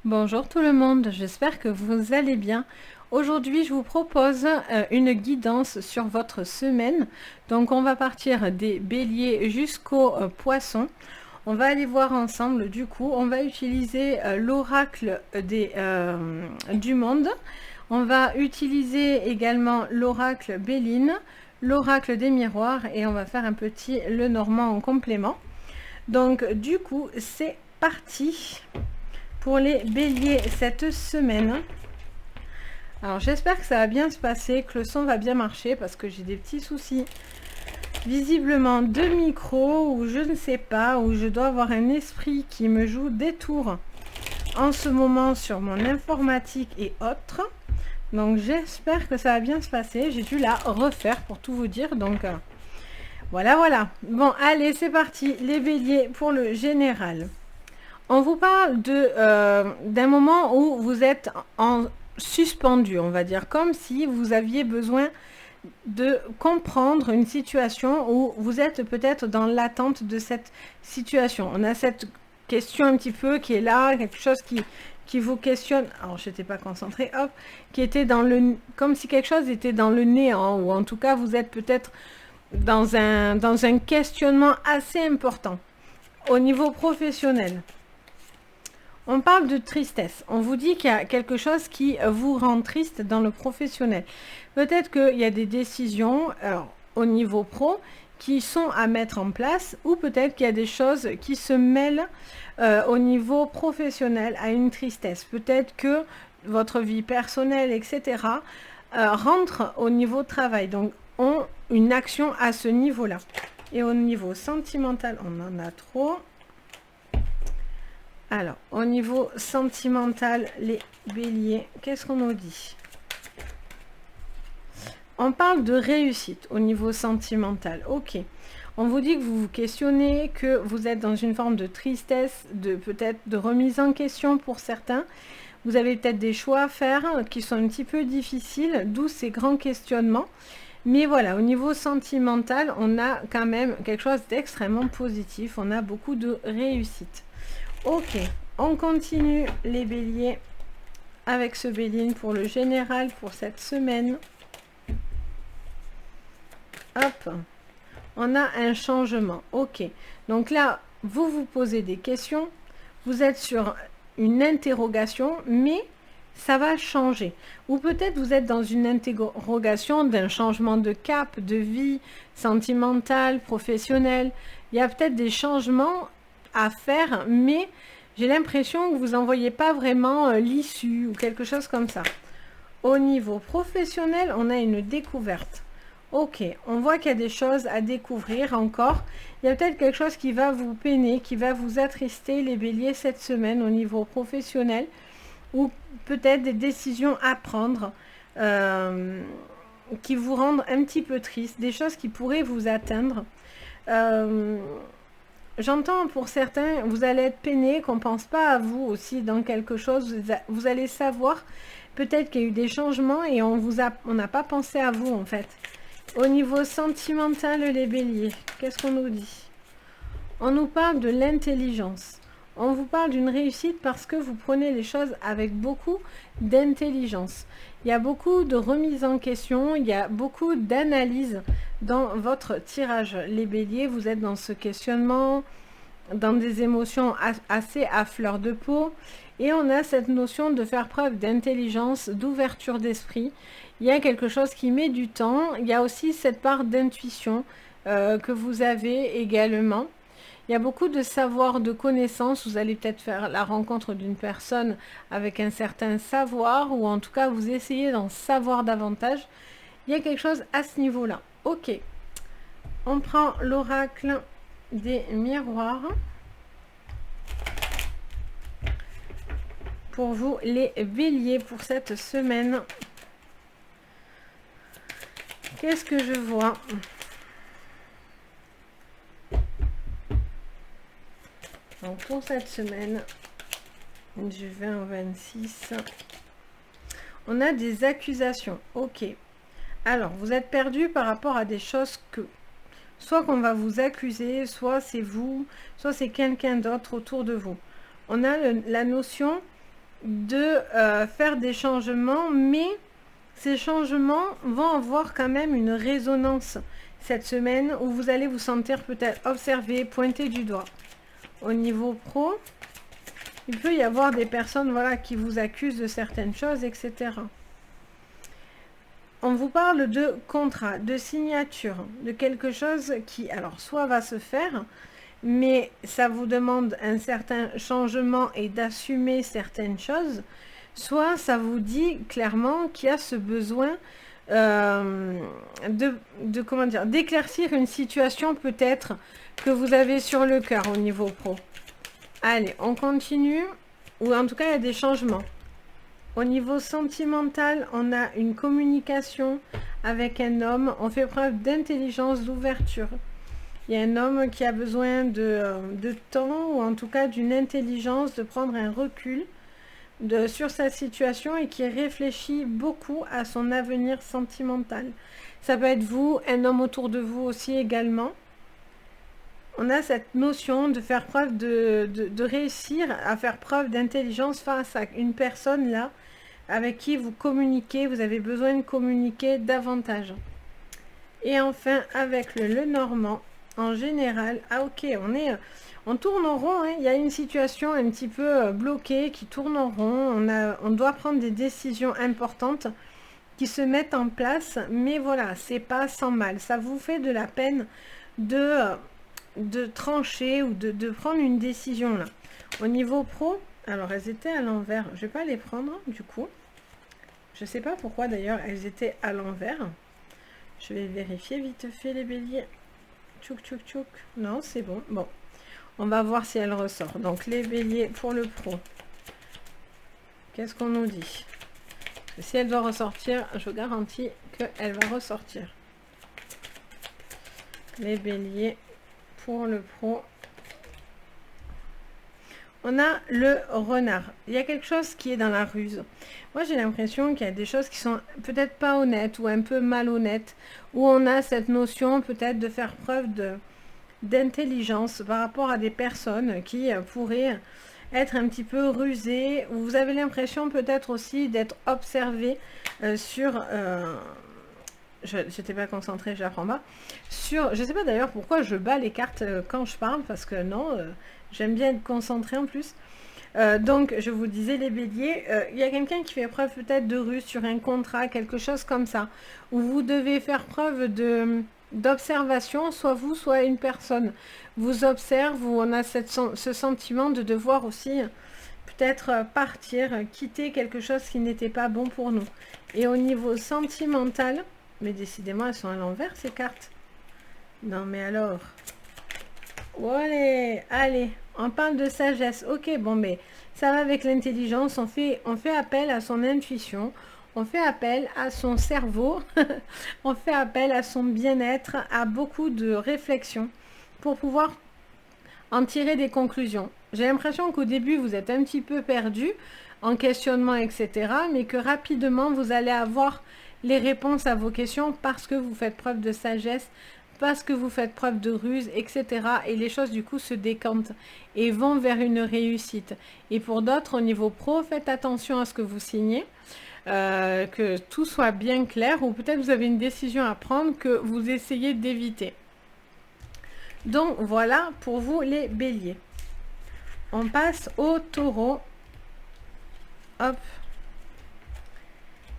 Bonjour tout le monde, j'espère que vous allez bien. Aujourd'hui, je vous propose une guidance sur votre semaine. Donc, on va partir des béliers jusqu'aux poissons. On va aller voir ensemble, du coup, on va utiliser l'oracle du monde. On va utiliser également l'oracle Béline, l'oracle des miroirs et on va faire un petit Lenormand en complément. Donc, du coup, c'est parti pour les béliers cette semaine. Alors j'espère que ça va bien se passer, que le son va bien marcher parce que j'ai des petits soucis visiblement de micro ou je ne sais pas, ou je dois avoir un esprit qui me joue des tours en ce moment sur mon informatique et autres. Donc j'espère que ça va bien se passer. J'ai dû la refaire pour tout vous dire, donc voilà. Bon, allez, c'est parti, les béliers pour le général. On vous parle d'un moment où vous êtes en suspendu, on va dire, comme si vous aviez besoin de comprendre une situation où vous êtes peut-être dans l'attente de cette situation. On a cette question un petit peu qui est là, quelque chose qui vous questionne. Alors, je n'étais pas concentrée, hop, qui était comme si quelque chose était dans le néant, ou en tout cas, vous êtes peut-être dans un questionnement assez important au niveau professionnel. On parle de tristesse. On vous dit qu'il y a quelque chose qui vous rend triste dans le professionnel. Peut-être qu'il y a des décisions au niveau pro qui sont à mettre en place, ou peut-être qu'il y a des choses qui se mêlent au niveau professionnel à une tristesse. Peut-être que votre vie personnelle, etc., rentre au niveau travail. Donc, ont une action à ce niveau-là. Et au niveau sentimental, on en a trop. Alors, au niveau sentimental, les béliers, qu'est-ce qu'on nous dit? On parle de réussite au niveau sentimental. Ok. On vous dit que vous vous questionnez, que vous êtes dans une forme de tristesse, peut-être de remise en question pour certains. Vous avez peut-être des choix à faire qui sont un petit peu difficiles, d'où ces grands questionnements. Mais voilà, au niveau sentimental, on a quand même quelque chose d'extrêmement positif. On a beaucoup de réussite. Ok, on continue les béliers avec ce béline pour le général pour cette semaine. Hop, on a un changement. Ok, donc là, vous vous posez des questions. Vous êtes sur une interrogation, mais ça va changer. Ou peut-être vous êtes dans une interrogation d'un changement de cap, de vie sentimentale, professionnelle. Il y a peut-être des changements à faire, mais j'ai l'impression que vous n'en voyez pas vraiment l'issue ou quelque chose comme ça. Au niveau professionnel, on a une découverte. Ok, on voit qu'il y a des choses à découvrir encore. Il y a peut-être quelque chose qui va vous peiner, qui va vous attrister les béliers cette semaine au niveau professionnel, ou peut-être des décisions à prendre qui vous rendent un petit peu triste, des choses qui pourraient vous atteindre. J'entends pour certains, vous allez être peiné, qu'on ne pense pas à vous aussi dans quelque chose. Vous allez savoir peut-être qu'il y a eu des changements et on n'a pas pensé à vous en fait. Au niveau sentimental, les béliers, qu'est-ce qu'on nous dit? On nous parle de l'intelligence. On vous parle d'une réussite parce que vous prenez les choses avec beaucoup d'intelligence. Il y a beaucoup de remise en question, il y a beaucoup d'analyse dans votre tirage. Les béliers, vous êtes dans ce questionnement, dans des émotions assez à fleur de peau. Et on a cette notion de faire preuve d'intelligence, d'ouverture d'esprit. Il y a quelque chose qui met du temps. Il y a aussi cette part d'intuition que vous avez également. Il y a beaucoup de savoir, de connaissances. Vous allez peut-être faire la rencontre d'une personne avec un certain savoir, ou en tout cas vous essayez d'en savoir davantage. Il y a quelque chose à ce niveau-là. Ok, on prend l'oracle des miroirs. Pour vous, les béliers, pour cette semaine, qu'est-ce que je vois? Donc pour cette semaine, du 20 au 26, on a des accusations. Ok. Alors, vous êtes perdu par rapport à des choses que soit qu'on va vous accuser, soit c'est vous, soit c'est quelqu'un d'autre autour de vous. On a la notion de faire des changements, mais ces changements vont avoir quand même une résonance cette semaine où vous allez vous sentir peut-être observé, pointé du doigt. Au niveau pro, il peut y avoir des personnes voilà, qui vous accusent de certaines choses, etc. On vous parle de contrat, de signature, de quelque chose qui, alors, soit va se faire, mais ça vous demande un certain changement et d'assumer certaines choses, soit ça vous dit clairement qu'il y a ce besoin comment dire, d'éclaircir une situation peut-être que vous avez sur le cœur au niveau pro. Allez, on continue, ou en tout cas il y a des changements. Au niveau sentimental, on a une communication avec un homme, on fait preuve d'intelligence, d'ouverture. Il y a un homme qui a besoin de temps, ou en tout cas d'une intelligence, de prendre un recul sur sa situation et qui réfléchit beaucoup à son avenir sentimental. Ça peut être vous, un homme autour de vous aussi également. On a cette notion de faire preuve de réussir à faire preuve d'intelligence face à une personne là avec qui vous communiquez, vous avez besoin de communiquer davantage. Et enfin avec le normand, en général, ah ok, on tourne en rond, hein. Il y a une situation un petit peu bloquée qui tourne en rond, on doit prendre des décisions importantes qui se mettent en place, mais voilà, c'est pas sans mal, ça vous fait de la peine de trancher ou de prendre une décision là. Au niveau pro, alors elles étaient à l'envers, je vais pas les prendre du coup, je sais pas pourquoi d'ailleurs elles étaient à l'envers, je vais vérifier vite fait les béliers. Tchouk tchouk tchouk, non c'est bon, bon, on va voir si elle ressort. Donc les béliers pour le pro, qu'est-ce qu'on nous dit? Parce que si elle doit ressortir, je vous garantis qu'elle va ressortir. Les béliers pour le pro, on a le renard. Il y a quelque chose qui est dans la ruse. Moi, j'ai l'impression qu'il y a des choses qui sont peut-être pas honnêtes ou un peu malhonnêtes, où on a cette notion peut-être de faire preuve d'intelligence par rapport à des personnes qui pourraient être un petit peu rusées, ou vous avez l'impression peut-être aussi d'être observé sur... je n'étais pas concentrée, je l'apprends pas. Je sais pas d'ailleurs pourquoi je bats les cartes quand je parle, parce que non, j'aime bien être concentrée en plus. Donc, je vous disais, les béliers, il y a quelqu'un qui fait preuve peut-être de ruse sur un contrat, quelque chose comme ça, où vous devez faire preuve d'observation, soit vous, soit une personne vous observe, où on a ce sentiment de devoir aussi peut-être partir, quitter quelque chose qui n'était pas bon pour nous. Et au niveau sentimental, mais décidément, elles sont à l'envers, ces cartes. Non, mais alors... Allez, allez, on parle de sagesse. Ok, bon, mais ça va avec l'intelligence. On fait appel à son intuition. On fait appel à son cerveau. On fait appel à son bien-être, à beaucoup de réflexion pour pouvoir en tirer des conclusions. J'ai l'impression qu'au début, vous êtes un petit peu perdu en questionnement, etc. Mais que rapidement, vous allez avoir les réponses à vos questions parce que vous faites preuve de sagesse, parce que vous faites preuve de ruse, etc. Et les choses du coup se décantent et vont vers une réussite. Et pour d'autres, au niveau pro, faites attention à ce que vous signez, que tout soit bien clair, ou peut-être vous avez une décision à prendre que vous essayez d'éviter. Donc voilà pour vous les béliers. On passe au taureau. Hop.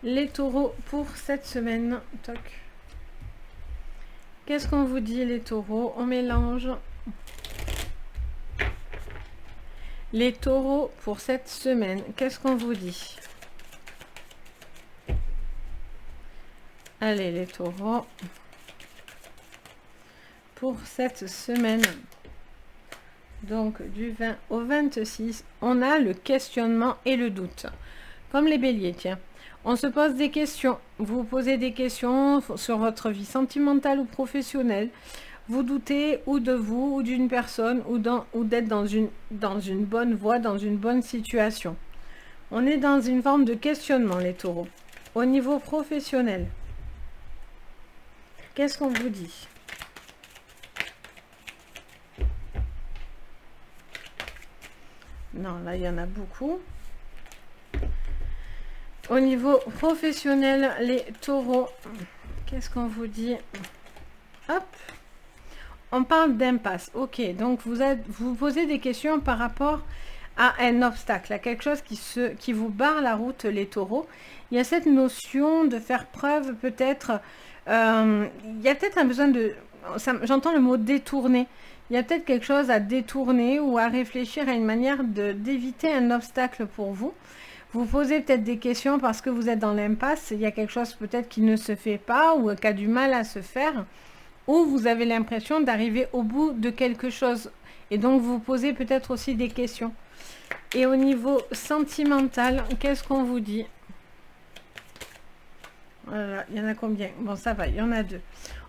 Les taureaux pour cette semaine. Toc. Qu'est-ce qu'on vous dit les taureaux? On mélange. Les taureaux pour cette semaine. Qu'est-ce qu'on vous dit? Allez les taureaux. Pour cette semaine. Donc du 20 au 26, on a le questionnement et le doute. Comme les béliers, tiens. On se pose des questions. Vous posez des questions sur votre vie sentimentale ou professionnelle. Vous doutez ou de vous, ou d'une personne, ou d'être dans une bonne voie, dans une bonne situation. On est dans une forme de questionnement, les taureaux. Au niveau professionnel, qu'est-ce qu'on vous dit? Non, là, il y en a beaucoup. Au niveau professionnel, les taureaux, qu'est-ce qu'on vous dit? Hop, on parle d'impasse. Ok, donc vous posez des questions par rapport à un obstacle, à quelque chose qui vous barre la route, les taureaux. Il y a cette notion de faire preuve, peut-être, il y a peut-être un besoin de, j'entends le mot détourner. Il y a peut-être quelque chose à détourner ou à réfléchir à une manière d'éviter un obstacle pour vous. Vous posez peut-être des questions parce que vous êtes dans l'impasse. Il y a quelque chose peut-être qui ne se fait pas ou qui a du mal à se faire. Ou vous avez l'impression d'arriver au bout de quelque chose. Et donc vous posez peut-être aussi des questions. Et au niveau sentimental, qu'est-ce qu'on vous dit? Voilà, il y en a combien? Bon, ça va, il y en a deux.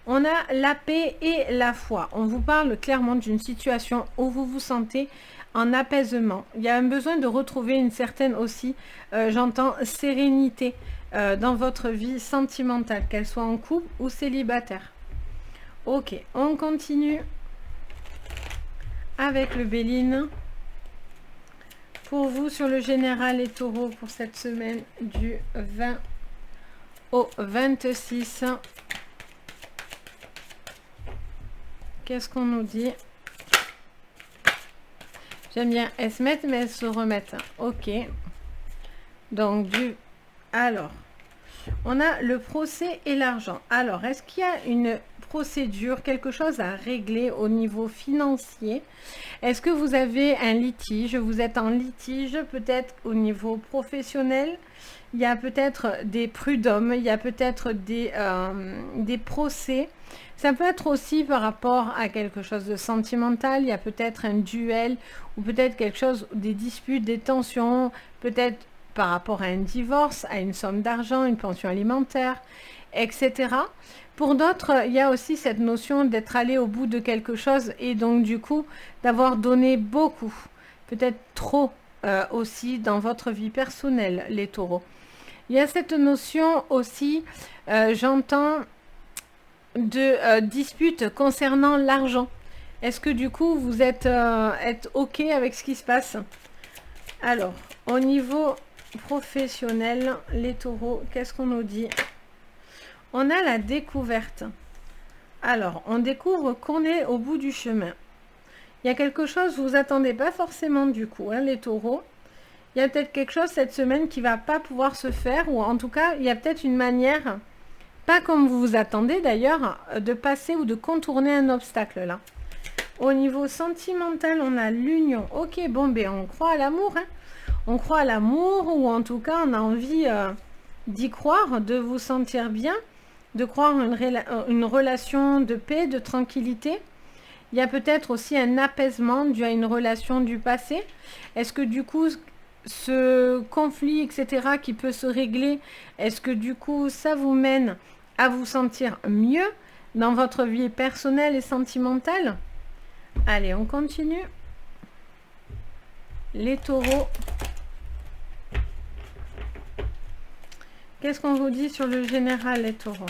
On a la paix et la foi. On vous parle clairement d'une situation où vous vous sentez en apaisement. Il y a un besoin de retrouver une certaine aussi, j'entends, sérénité dans votre vie sentimentale, qu'elle soit en couple ou célibataire. Ok, on continue avec le Béline. Pour vous, sur le général et taureau, pour cette semaine du 20 au 26. Qu'est-ce qu'on nous dit? J'aime bien, elles se mettent, mais elles se remettent. Ok. Donc, alors, on a le procès et l'argent. Alors, est-ce qu'il y a une procédure, quelque chose à régler au niveau financier? Est-ce que vous avez un litige? Vous êtes en litige, peut-être au niveau professionnel? Il y a peut-être des prud'hommes, il y a peut-être des procès. Ça peut être aussi par rapport à quelque chose de sentimental. Il y a peut-être un duel ou peut-être quelque chose, des disputes, des tensions, peut-être par rapport à un divorce, à une somme d'argent, une pension alimentaire, etc. Pour d'autres, il y a aussi cette notion d'être allé au bout de quelque chose et donc du coup d'avoir donné beaucoup, peut-être trop aussi dans votre vie personnelle, les taureaux. Il y a cette notion aussi, j'entends, de dispute concernant l'argent. Est-ce que du coup vous êtes OK avec ce qui se passe? Alors, au niveau professionnel, les taureaux, qu'est-ce qu'on nous dit? On a la découverte. Alors, on découvre qu'on est au bout du chemin. Il y a quelque chose, vous attendez pas forcément du coup, hein, les taureaux. Il y a peut-être quelque chose cette semaine qui va pas pouvoir se faire, ou en tout cas, il y a peut-être une manière, pas comme vous vous attendez d'ailleurs, de passer ou de contourner un obstacle là. Au niveau sentimental, on a l'union. Ok, bon, ben on croit à l'amour, hein. On croit à l'amour, ou en tout cas, on a envie d'y croire, de vous sentir bien, de croire une relation de paix, de tranquillité. Il y a peut-être aussi un apaisement dû à une relation du passé. Est-ce que du coup, ce conflit, etc., qui peut se régler, est-ce que du coup, ça vous mène à vous sentir mieux dans votre vie personnelle et sentimentale? Allez, on continue. Les taureaux. Qu'est-ce qu'on vous dit sur le général, les taureaux?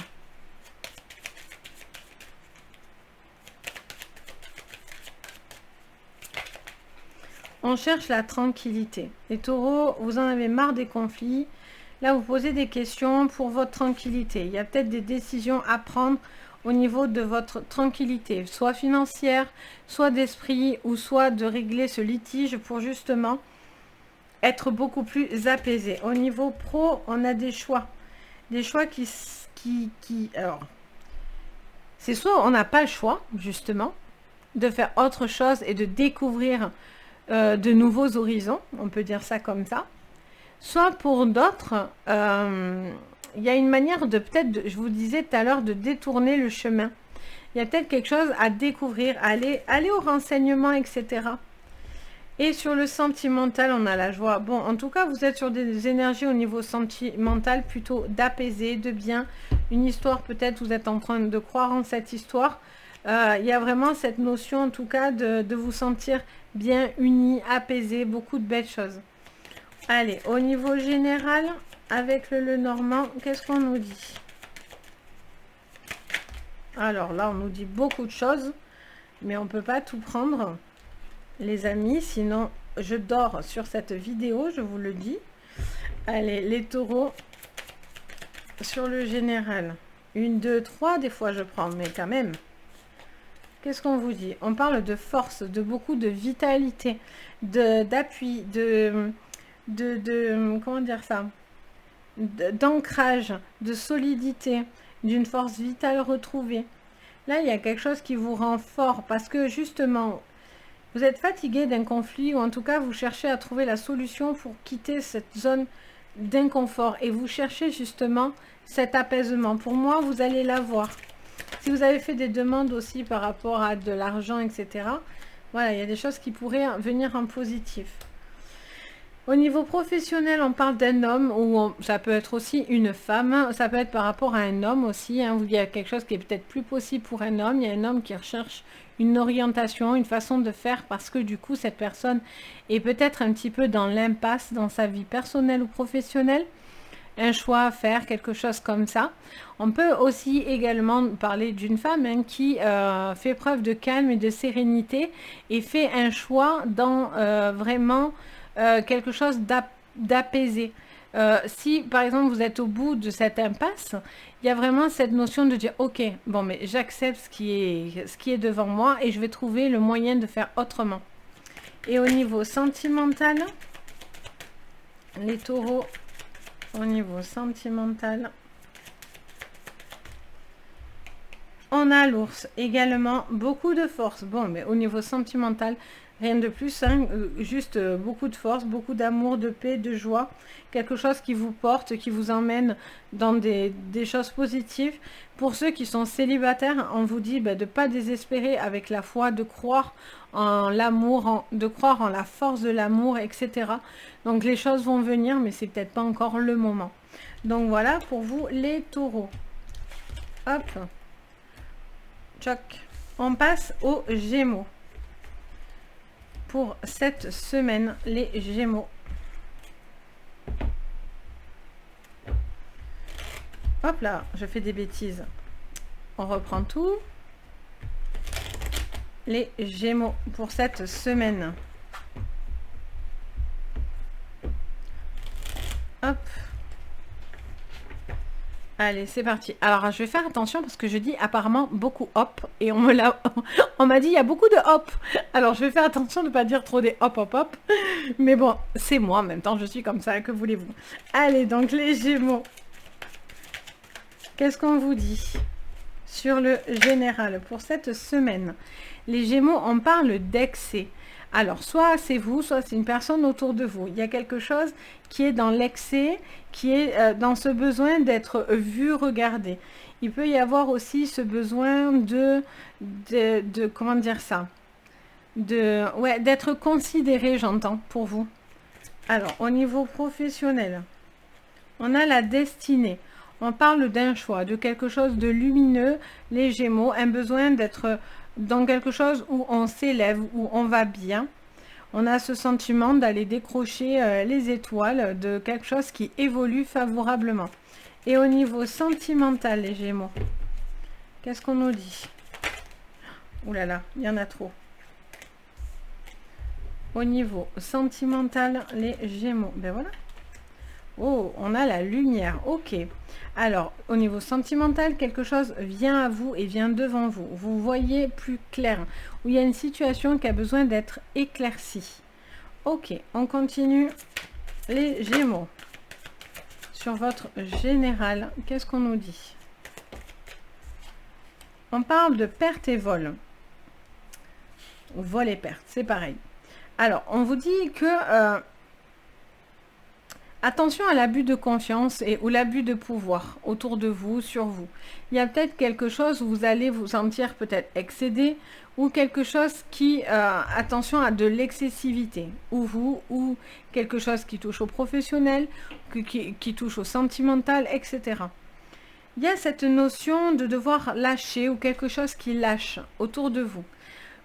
On cherche la tranquillité. Les taureaux, vous en avez marre des conflits. Là, vous posez des questions pour votre tranquillité. Il y a peut-être des décisions à prendre au niveau de votre tranquillité, soit financière, soit d'esprit, ou soit de régler ce litige pour justement être beaucoup plus apaisé. Au niveau pro, on a des choix. Des choix alors, c'est soit on n'a pas le choix, justement, de faire autre chose et de découvrir de nouveaux horizons, on peut dire ça comme ça. Soit pour d'autres, il y a une manière de peut-être, je vous disais tout à l'heure, de détourner le chemin. Il y a peut-être quelque chose à découvrir, aller au renseignement, etc. Et sur le sentimental, on a la joie. Bon, en tout cas, vous êtes sur des énergies au niveau sentimental plutôt d'apaiser, de bien. Une histoire, peut-être, vous êtes en train de croire en cette histoire. Il y a vraiment cette notion, en tout cas, de vous sentir bien unis, apaisés, beaucoup de belles choses. Allez, au niveau général, avec le normand, qu'est-ce qu'on nous dit? Alors là, on nous dit beaucoup de choses, mais on ne peut pas tout prendre, les amis, sinon je dors sur cette vidéo, je vous le dis. Allez, les taureaux sur le général. 1, 2, 3, des fois je prends, mais quand même. Qu'est-ce qu'on vous dit? On parle de force, de beaucoup de vitalité, d'appui, comment dire ça? D'ancrage, de solidité, d'une force vitale retrouvée. Là, il y a quelque chose qui vous rend fort parce que justement, vous êtes fatigué d'un conflit ou en tout cas, vous cherchez à trouver la solution pour quitter cette zone d'inconfort et vous cherchez justement cet apaisement. Pour moi, vous allez l'avoir. Si vous avez fait des demandes aussi par rapport à de l'argent, etc., voilà, il y a des choses qui pourraient venir en positif. Au niveau professionnel, on parle d'un homme, ou ça peut être aussi une femme, ça peut être par rapport à un homme aussi, hein, où il y a quelque chose qui est peut-être plus possible pour un homme. Il y a un homme qui recherche une orientation, une façon de faire, parce que du coup, cette personne est peut-être un petit peu dans l'impasse dans sa vie personnelle ou professionnelle. Un choix à faire, quelque chose comme ça. On peut aussi également parler d'une femme hein, qui fait preuve de calme et de sérénité et fait un choix dans vraiment quelque chose d'apaisé. Si par exemple vous êtes au bout de cette impasse, il y a vraiment cette notion de dire ok, bon mais j'accepte ce qui est devant moi et je vais trouver le moyen de faire autrement. Et au niveau sentimental, les taureaux, au niveau sentimental, on a l'ours également, beaucoup de force. Bon, mais au niveau sentimental, rien de plus, hein, juste beaucoup de force, beaucoup d'amour, de paix, de joie. Quelque chose qui vous porte, qui vous emmène dans des choses positives. Pour ceux qui sont célibataires, on vous dit de ne pas désespérer avec la foi, de croire en l'amour, de croire en la force de l'amour, etc. Donc les choses vont venir, mais c'est peut-être pas encore le moment. Donc voilà pour vous les taureaux. Hop. Tchoc. On passe aux Gémeaux. Pour cette semaine, les Gémeaux. Hop là, je fais des bêtises. On reprend tout. Les Gémeaux pour cette semaine. Hop. Allez, c'est parti. Alors, je vais faire attention parce que je dis apparemment beaucoup hop. Et on m'a dit il y a beaucoup de hop. Alors, je vais faire attention de ne pas dire trop des hop, hop, hop. Mais bon, c'est moi en même temps, je suis comme ça, que voulez-vous. Allez, donc les Gémeaux. Qu'est-ce qu'on vous dit sur le général pour cette semaine? Les Gémeaux, on parle d'excès. Alors, soit c'est vous, soit c'est une personne autour de vous. Il y a quelque chose qui est dans l'excès, qui est dans ce besoin d'être vu, regardé. Il peut y avoir aussi ce besoin de comment dire ça? D'être considéré, j'entends, pour vous. Alors, au niveau professionnel, on a la destinée. On parle d'un choix, de quelque chose de lumineux, les Gémeaux, un besoin d'être dans quelque chose où on s'élève, où on va bien. On a ce sentiment d'aller décrocher les étoiles, de quelque chose qui évolue favorablement. Et au niveau sentimental, les Gémeaux, qu'est-ce qu'on nous dit? Ouh là là, il y en a trop. Au niveau sentimental, les Gémeaux, ben voilà. Oh, on a la lumière, ok. Alors, au niveau sentimental, quelque chose vient à vous et vient devant vous. Vous voyez plus clair, où il y a une situation qui a besoin d'être éclaircie. Ok, on continue. Les Gémeaux. Sur votre général, qu'est-ce qu'on nous dit? On parle de perte et vol. Ou vol et perte, c'est pareil. Alors, on vous dit que... attention à l'abus de confiance ou l'abus de pouvoir autour de vous, sur vous. Il y a peut-être quelque chose où vous allez vous sentir peut-être excédé ou quelque chose qui, attention à de l'excessivité, ou quelque chose qui touche au professionnel, qui touche au sentimental, etc. Il y a cette notion de devoir lâcher ou quelque chose qui lâche autour de vous.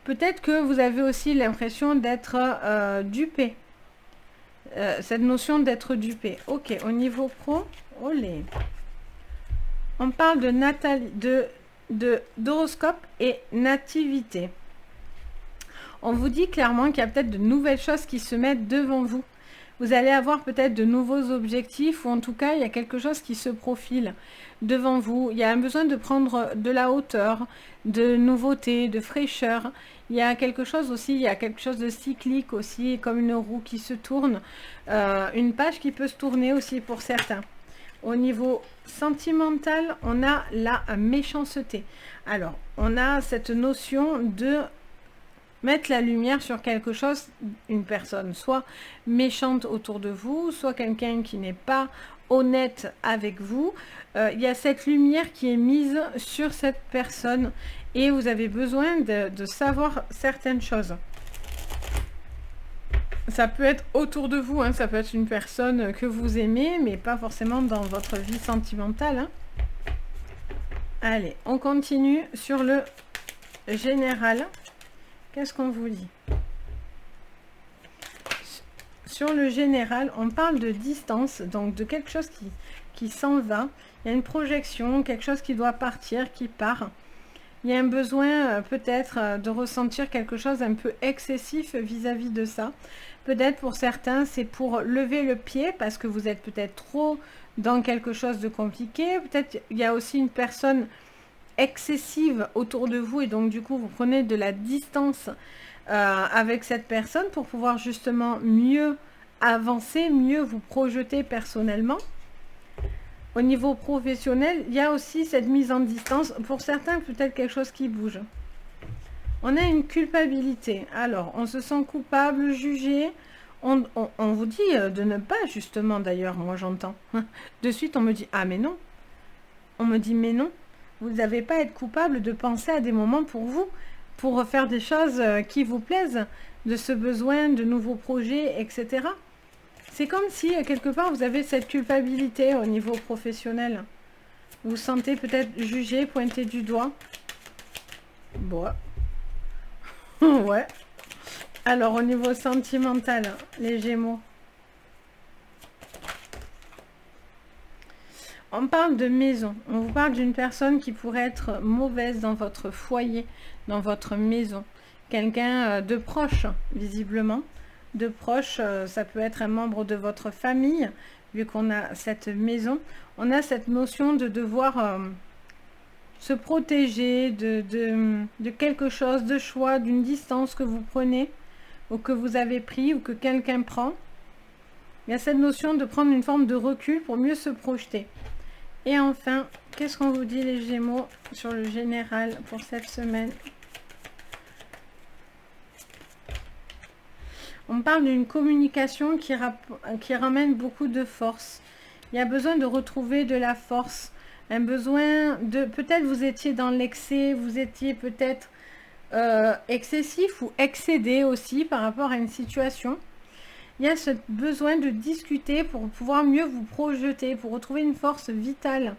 Peut-être que vous avez aussi l'impression d'être dupé. Cette notion d'être dupé. Ok, au niveau pro, olé. On parle d'horoscope et nativité. On vous dit clairement qu'il y a peut-être de nouvelles choses qui se mettent devant vous. Vous allez avoir peut-être de nouveaux objectifs ou en tout cas, il y a quelque chose qui se profile devant vous. Il y a un besoin de prendre de la hauteur, de nouveauté, de fraîcheur. Il y a quelque chose aussi, il y a quelque chose de cyclique aussi, comme une roue qui se tourne, une page qui peut se tourner aussi pour certains. Au niveau sentimental, on a la méchanceté. Alors, on a cette notion de mettre la lumière sur quelque chose, une personne soit méchante autour de vous, soit quelqu'un qui n'est pas honnête avec vous. Il y a cette lumière qui est mise sur cette personne et vous avez besoin de savoir certaines choses. Ça peut être autour de vous, hein, ça peut être une personne que vous aimez, mais pas forcément dans votre vie sentimentale. Hein. Allez, on continue sur le général. Qu'est-ce qu'on vous dit? Sur le général, on parle de distance, donc de quelque chose qui s'en va. Il y a une projection, quelque chose qui doit partir, qui part. Il y a un besoin peut-être de ressentir quelque chose un peu excessif vis-à-vis de ça. Peut-être pour certains, c'est pour lever le pied parce que vous êtes peut-être trop dans quelque chose de compliqué. Peut-être il y a aussi une personne excessive autour de vous et donc du coup vous prenez de la distance avec cette personne pour pouvoir justement mieux avancer, mieux vous projeter personnellement. Au niveau professionnel, il y a aussi cette mise en distance. Pour certains, peut-être quelque chose qui bouge. On a une culpabilité. Alors, on se sent coupable, jugé. On vous dit de ne pas, justement, d'ailleurs, moi j'entends. De suite, on me dit, ah mais non. On me dit, mais non. Vous n'avez pas à être coupable de penser à des moments pour vous, pour faire des choses qui vous plaisent, de ce besoin de nouveaux projets, etc. C'est comme si, quelque part, vous avez cette culpabilité au niveau professionnel. Vous vous sentez peut-être jugé, pointé du doigt. Bon. Ouais. Alors, au niveau sentimental, les Gémeaux. On parle de maison. On vous parle d'une personne qui pourrait être mauvaise dans votre foyer, dans votre maison. Quelqu'un de proche, visiblement. De proche, ça peut être un membre de votre famille, vu qu'on a cette maison. On a cette notion de devoir se protéger de quelque chose, de choix, d'une distance que vous prenez, ou que vous avez pris, ou que quelqu'un prend. Il y a cette notion de prendre une forme de recul pour mieux se projeter. Et enfin, qu'est-ce qu'on vous dit les Gémeaux sur le général pour cette semaine? On parle d'une communication qui ramène beaucoup de force. Il y a besoin de retrouver de la force. Un besoin de... Peut-être vous étiez dans l'excès, vous étiez peut-être excessif ou excédé aussi par rapport à une situation. Il y a ce besoin de discuter pour pouvoir mieux vous projeter, pour retrouver une force vitale.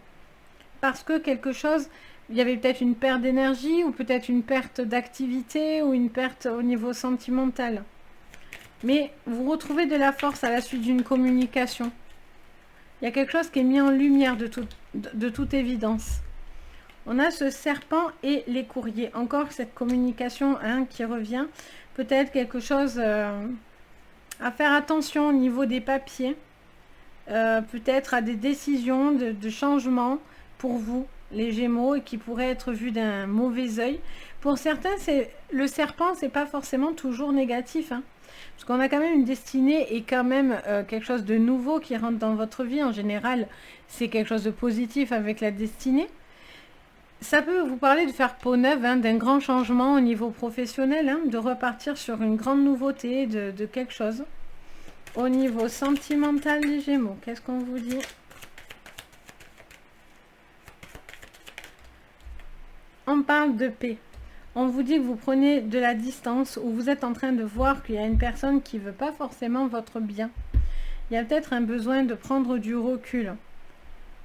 Parce que quelque chose, il y avait peut-être une perte d'énergie ou peut-être une perte d'activité ou une perte au niveau sentimental. Mais vous retrouvez de la force à la suite d'une communication. Il y a quelque chose qui est mis en lumière de toute évidence. On a ce serpent et les courriers. Encore cette communication qui revient. Peut-être quelque chose à faire attention au niveau des papiers. Peut-être à des décisions de changement pour vous, les Gémeaux, et qui pourraient être vues d'un mauvais œil. Pour certains, le serpent, c'est pas forcément toujours négatif. Hein. Parce qu'on a quand même une destinée et quand même quelque chose de nouveau qui rentre dans votre vie. En général, c'est quelque chose de positif avec la destinée. Ça peut vous parler de faire peau neuve, hein, d'un grand changement au niveau professionnel, hein, de repartir sur une grande nouveauté, de quelque chose. Au niveau sentimental, les Gémeaux, qu'est-ce qu'on vous dit? On parle de paix. On vous dit que vous prenez de la distance ou vous êtes en train de voir qu'il y a une personne qui ne veut pas forcément votre bien. Il y a peut-être un besoin de prendre du recul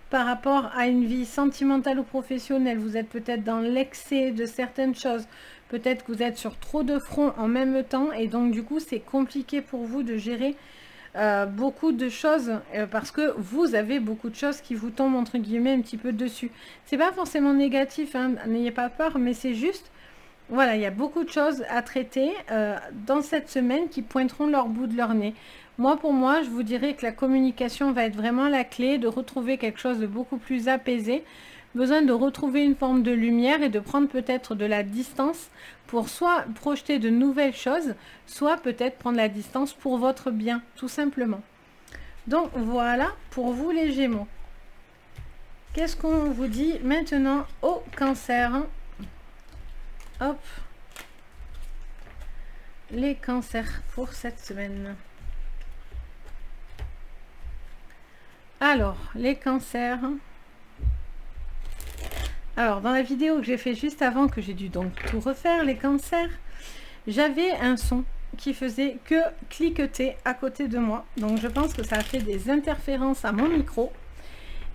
par rapport à une vie sentimentale ou professionnelle. Vous êtes peut-être dans l'excès de certaines choses. Peut-être que vous êtes sur trop de fronts en même temps et donc du coup c'est compliqué pour vous de gérer beaucoup de choses parce que vous avez beaucoup de choses qui vous tombent entre guillemets un petit peu dessus. C'est pas forcément négatif, hein, n'ayez pas peur, mais c'est juste Voilà, il y a beaucoup de choses à traiter dans cette semaine qui pointeront leur bout de leur nez. Moi, pour moi, je vous dirais que la communication va être vraiment la clé, de retrouver quelque chose de beaucoup plus apaisé. Besoin de retrouver une forme de lumière et de prendre peut-être de la distance pour soit projeter de nouvelles choses, soit peut-être prendre la distance pour votre bien, tout simplement. Donc voilà pour vous les Gémeaux. Qu'est-ce qu'on vous dit maintenant au Cancer? Hop, les cancers pour cette semaine. Alors, les cancers. Alors, dans la vidéo que j'ai fait juste avant, que j'ai dû donc tout refaire, les cancers, j'avais un son qui faisait que cliqueter à côté de moi. Donc, je pense que ça a fait des interférences à mon micro.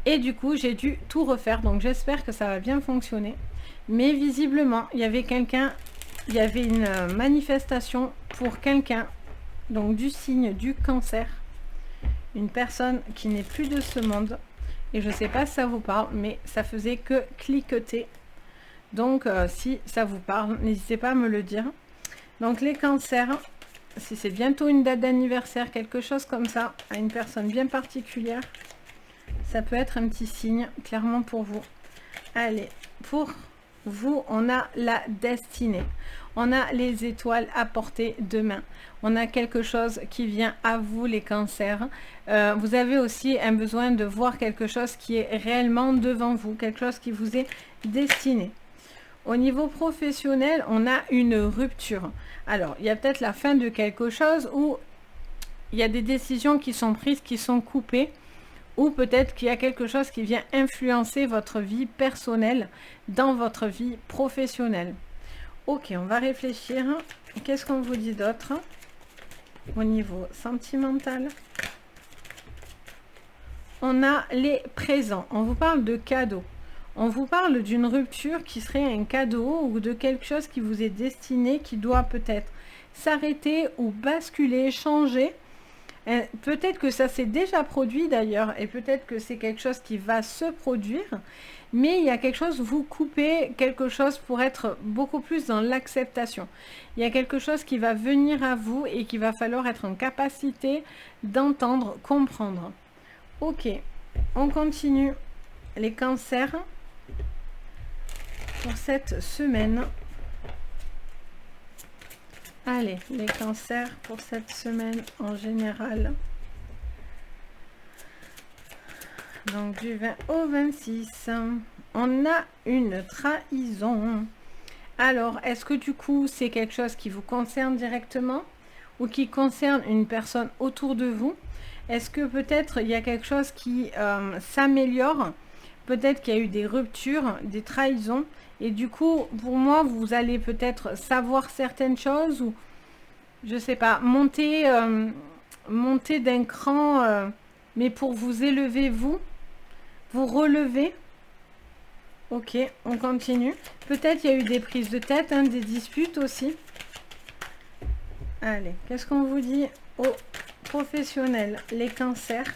Et du coup, j'ai dû tout refaire. Donc, j'espère que ça va bien fonctionner. Mais visiblement, il y avait quelqu'un, il y avait une manifestation pour quelqu'un, donc du signe du cancer. Une personne qui n'est plus de ce monde. Et je ne sais pas si ça vous parle, mais ça faisait que cliqueter. Donc, si ça vous parle, n'hésitez pas à me le dire. Donc, les cancers, si c'est bientôt une date d'anniversaire, quelque chose comme ça, à une personne bien particulière, ça peut être un petit signe, clairement pour vous. Allez, pour vous, on a la destinée. On a les étoiles à portée de main. On a quelque chose qui vient à vous, les cancers. Vous avez aussi un besoin de voir quelque chose qui est réellement devant vous, quelque chose qui vous est destiné. Au niveau professionnel, on a une rupture. Alors, il y a peut-être la fin de quelque chose où il y a des décisions qui sont prises, qui sont coupées, ou peut-être qu'il y a quelque chose qui vient influencer votre vie personnelle dans votre vie professionnelle. Ok, on va réfléchir. Qu'est-ce qu'on vous dit d'autre au niveau sentimental? On a les présents. On vous parle de cadeaux. On vous parle d'une rupture qui serait un cadeau ou de quelque chose qui vous est destiné, qui doit peut-être s'arrêter ou basculer, changer. Peut-être que ça s'est déjà produit d'ailleurs, et peut-être que c'est quelque chose qui va se produire, mais il y a quelque chose, vous coupez quelque chose pour être beaucoup plus dans l'acceptation. Il y a quelque chose qui va venir à vous et qu'il va falloir être en capacité d'entendre, comprendre. Ok, on continue. Les cancers pour cette semaine. Allez, les cancers pour cette semaine en général. Donc du 20 au 26. On a une trahison. Alors, est-ce que du coup, c'est quelque chose qui vous concerne directement ou qui concerne une personne autour de vous? Est-ce que peut-être il y a quelque chose qui s'améliore? Peut-être qu'il y a eu des ruptures, des trahisons. Et du coup, pour moi, vous allez peut-être savoir certaines choses ou, je sais pas, monter d'un cran, mais pour vous élever, vous relever. Ok, on continue. Peut-être il y a eu des prises de tête, des disputes aussi. Allez, qu'est-ce qu'on vous dit aux professionnels, les cancers?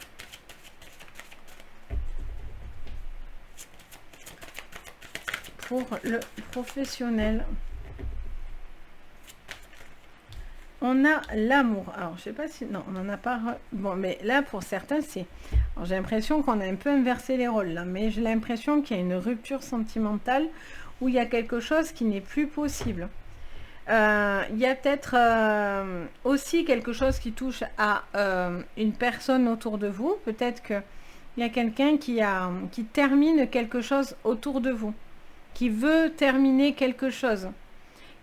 Pour le professionnel, on a l'amour. Alors, je sais pas si... Non, on n'en a pas... Bon, mais là, pour certains, c'est... Alors, j'ai l'impression qu'on a un peu inversé les rôles, là. Mais j'ai l'impression qu'il y a une rupture sentimentale où il y a quelque chose qui n'est plus possible. Il y a peut-être aussi quelque chose qui touche à une personne autour de vous. Peut-être qu'il y a quelqu'un qui termine quelque chose autour de vous, qui veut terminer quelque chose,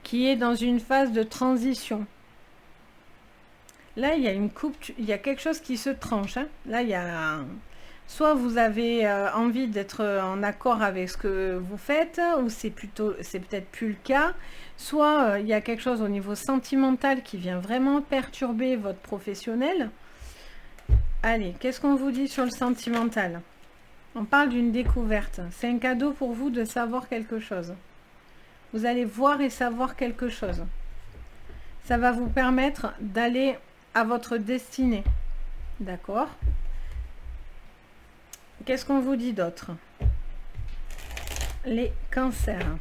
qui est dans une phase de transition. Là, il y a une coupe, il y a quelque chose qui se tranche. Là, il y a... Soit vous avez envie d'être en accord avec ce que vous faites, ou c'est peut-être plus le cas. Soit il y a quelque chose au niveau sentimental qui vient vraiment perturber votre professionnel. Allez, qu'est-ce qu'on vous dit sur le sentimental? On parle d'une découverte. C'est un cadeau pour vous de savoir quelque chose. Vous allez voir et savoir quelque chose. Ça va vous permettre d'aller à votre destinée. D'accord? Qu'est-ce qu'on vous dit d'autre? Les cancers.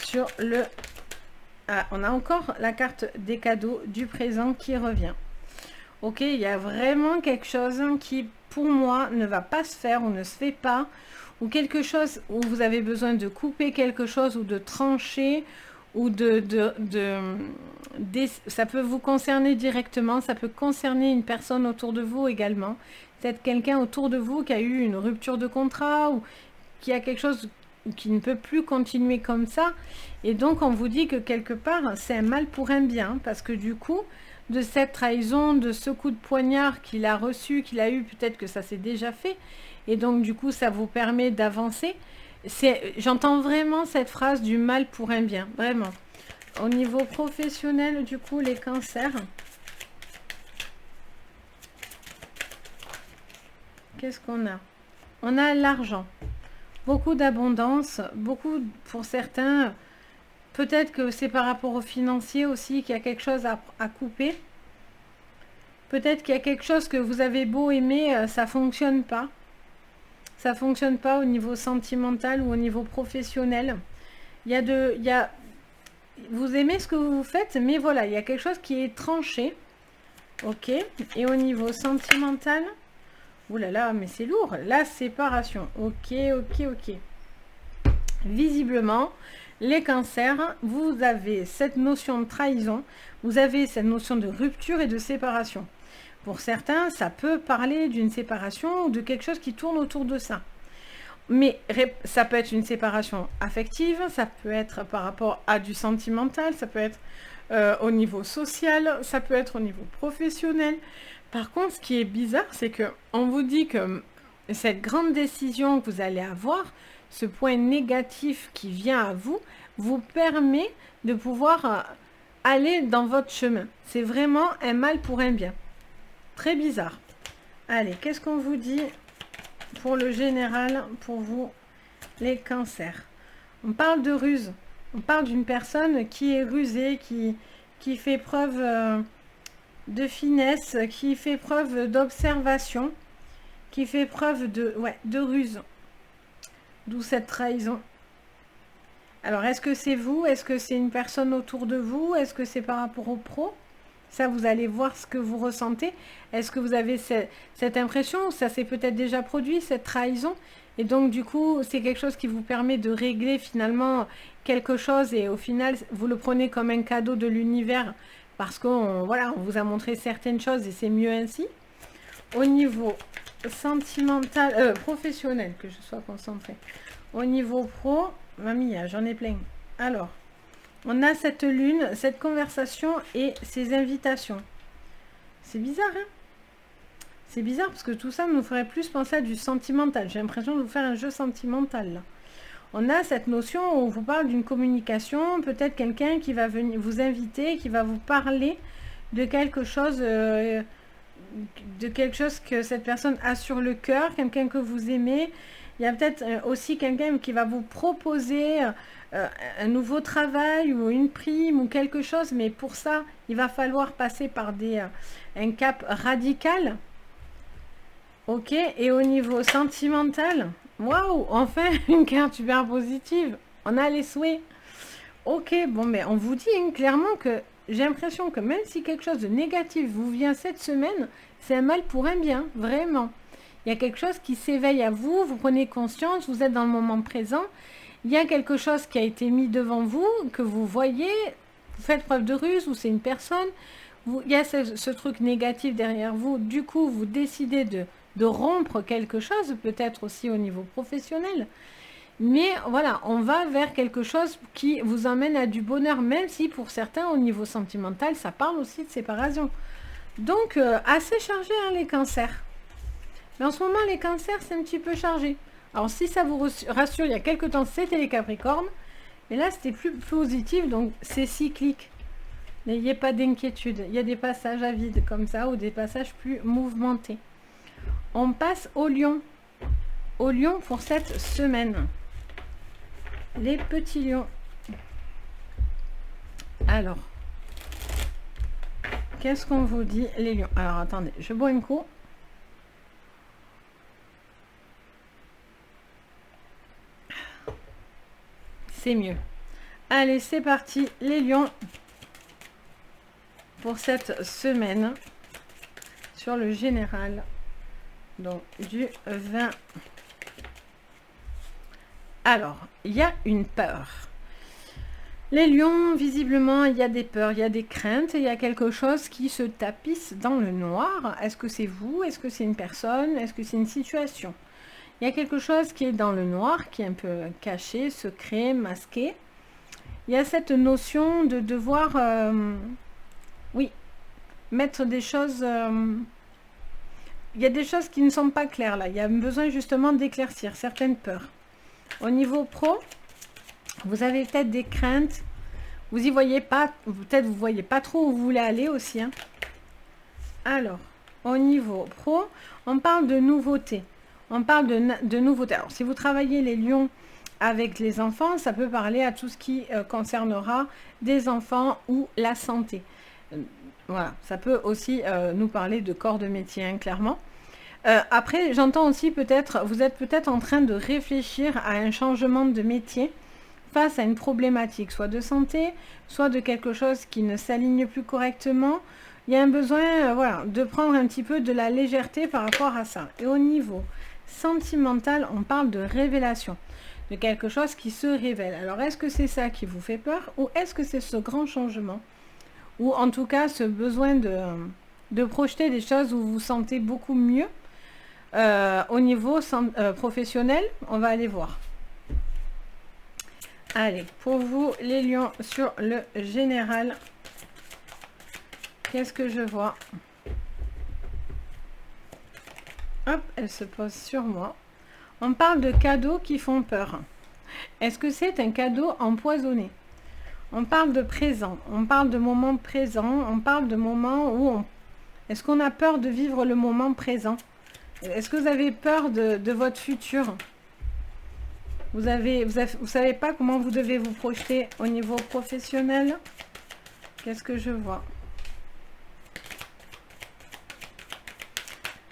sur le... Ah, on a encore la carte des cadeaux du présent qui revient. Ok, il y a vraiment quelque chose qui, pour moi, ne va pas se faire ou ne se fait pas, ou quelque chose où vous avez besoin de couper quelque chose ou de trancher, ou ça peut vous concerner directement, ça peut concerner une personne autour de vous également. Peut-être quelqu'un autour de vous qui a eu une rupture de contrat ou qui a quelque chose qui ne peut plus continuer comme ça. Et donc, on vous dit que quelque part, c'est un mal pour un bien, parce que du coup, de cette trahison, de ce coup de poignard qu'il a reçu, qu'il a eu, peut-être que ça s'est déjà fait, et donc du coup, ça vous permet d'avancer. J'entends vraiment cette phrase du mal pour un bien, vraiment. Au niveau professionnel, du coup, les cancers. Qu'est-ce qu'on a? On a l'argent. Beaucoup d'abondance, beaucoup pour certains. Peut-être que c'est par rapport au financier aussi qu'il y a quelque chose à couper. Peut-être qu'il y a quelque chose que vous avez beau aimer, ça ne fonctionne pas. Ça ne fonctionne pas au niveau sentimental ou au niveau professionnel. Vous aimez ce que vous faites, mais voilà, il y a quelque chose qui est tranché. Ok. Et au niveau sentimental, ouh là là, mais c'est lourd. La séparation. Ok, ok, ok. Visiblement, les cancers, vous avez cette notion de trahison, vous avez cette notion de rupture et de séparation. Pour certains, ça peut parler d'une séparation ou de quelque chose qui tourne autour de ça. Mais ça peut être une séparation affective, ça peut être par rapport à du sentimental, ça peut être au niveau social, ça peut être au niveau professionnel. Par contre, ce qui est bizarre, c'est que on vous dit que cette grande décision que vous allez avoir, ce point négatif qui vient à vous, vous permet de pouvoir aller dans votre chemin. C'est vraiment un mal pour un bien. Très bizarre. Allez, qu'est-ce qu'on vous dit pour le général, pour vous, les cancers? On parle de ruse. On parle d'une personne qui est rusée, qui fait preuve de finesse, qui fait preuve d'observation, qui fait preuve de ruse. D'où cette trahison. Alors, est-ce que c'est vous? Est-ce que c'est une personne autour de vous? Est-ce que c'est par rapport au pro? Ça, vous allez voir ce que vous ressentez. Est-ce que vous avez cette impression? Ça s'est peut-être déjà produit, cette trahison. Et donc, du coup, c'est quelque chose qui vous permet de régler finalement quelque chose. Et au final, vous le prenez comme un cadeau de l'univers. Parce qu'on on vous a montré certaines choses et c'est mieux ainsi. Au niveau sentimental, professionnel, que je sois concentrée. Au niveau pro, mamie, j'en ai plein. Alors, on a cette lune, cette conversation et ces invitations. C'est bizarre, hein? C'est bizarre parce que tout ça nous ferait plus penser à du sentimental. J'ai l'impression de vous faire un jeu sentimental, là. On a cette notion où on vous parle d'une communication, peut-être quelqu'un qui va venir vous inviter, qui va vous parler de quelque chose que cette personne a sur le cœur, quelqu'un que vous aimez. Il y a peut-être aussi quelqu'un qui va vous proposer un nouveau travail ou une prime ou quelque chose, mais pour ça, il va falloir passer par un cap radical. Ok, et au niveau sentimental, waouh, enfin une carte super positive. On a les souhaits. Ok, bon, mais on vous dit clairement que j'ai l'impression que même si quelque chose de négatif vous vient cette semaine, c'est un mal pour un bien, vraiment. Il y a quelque chose qui s'éveille à vous, vous prenez conscience, vous êtes dans le moment présent. Il y a quelque chose qui a été mis devant vous, que vous voyez, vous faites preuve de ruse ou c'est une personne. Il y a ce truc négatif derrière vous. Du coup, vous décidez de rompre quelque chose, peut-être aussi au niveau professionnel. Mais voilà, on va vers quelque chose qui vous emmène à du bonheur, même si pour certains, au niveau sentimental, ça parle aussi de séparation. Donc, assez chargé, hein, les cancers. Mais en ce moment, les cancers, c'est un petit peu chargé. Alors, si ça vous rassure, il y a quelques temps, c'était les capricornes. Mais là, c'était plus positif, donc c'est cyclique. N'ayez pas d'inquiétude. Il y a des passages à vide comme ça, ou des passages plus mouvementés. On passe au lion. Au lion pour cette semaine. Les petits lions. Alors, qu'est-ce qu'on vous dit, les lions? Alors, attendez, je bois une coup. C'est mieux. Allez, c'est parti, les lions, pour cette semaine, sur le général, donc du 20. Alors, il y a une peur. Les lions, visiblement, il y a des peurs, il y a des craintes, il y a quelque chose qui se tapisse dans le noir. Est-ce que c'est vous? Est-ce que c'est une personne? Est-ce que c'est une situation? Il y a quelque chose qui est dans le noir, qui est un peu caché, secret, masqué. Il y a cette notion de devoir, oui, mettre des choses... il y a des choses qui ne sont pas claires là. Il y a besoin justement d'éclaircir certaines peurs. Au niveau pro, vous avez peut-être des craintes. Vous y voyez pas, peut-être vous voyez pas trop où vous voulez aller aussi. Hein. Alors, au niveau pro, on parle de nouveautés. On parle de nouveautés. Alors, si vous travaillez les lions avec les enfants, ça peut parler à tout ce qui concernera des enfants ou la santé. Voilà, ça peut aussi nous parler de corps de métier, hein, clairement. Après, j'entends aussi peut-être, vous êtes peut-être en train de réfléchir à un changement de métier face à une problématique, soit de santé, soit de quelque chose qui ne s'aligne plus correctement. Il y a un besoin voilà, de prendre un petit peu de la légèreté par rapport à ça. Et au niveau sentimental, on parle de révélation, de quelque chose qui se révèle. Alors, est-ce que c'est ça qui vous fait peur ou est-ce que c'est ce grand changement? Ou en tout cas, ce besoin de projeter des choses où vous vous sentez beaucoup mieux au niveau professionnel? On va aller voir. Allez, pour vous, les lions, sur le général, qu'est-ce que je vois? Hop, elle se pose sur moi. On parle de cadeaux qui font peur. Est-ce que c'est un cadeau empoisonné? On parle de présent, on parle de moments présents, on parle de moments où on... Est-ce qu'on a peur de vivre le moment présent? Est-ce que vous avez peur de votre futur? Vous savez pas comment vous devez vous projeter au niveau professionnel? Qu'est-ce que je vois?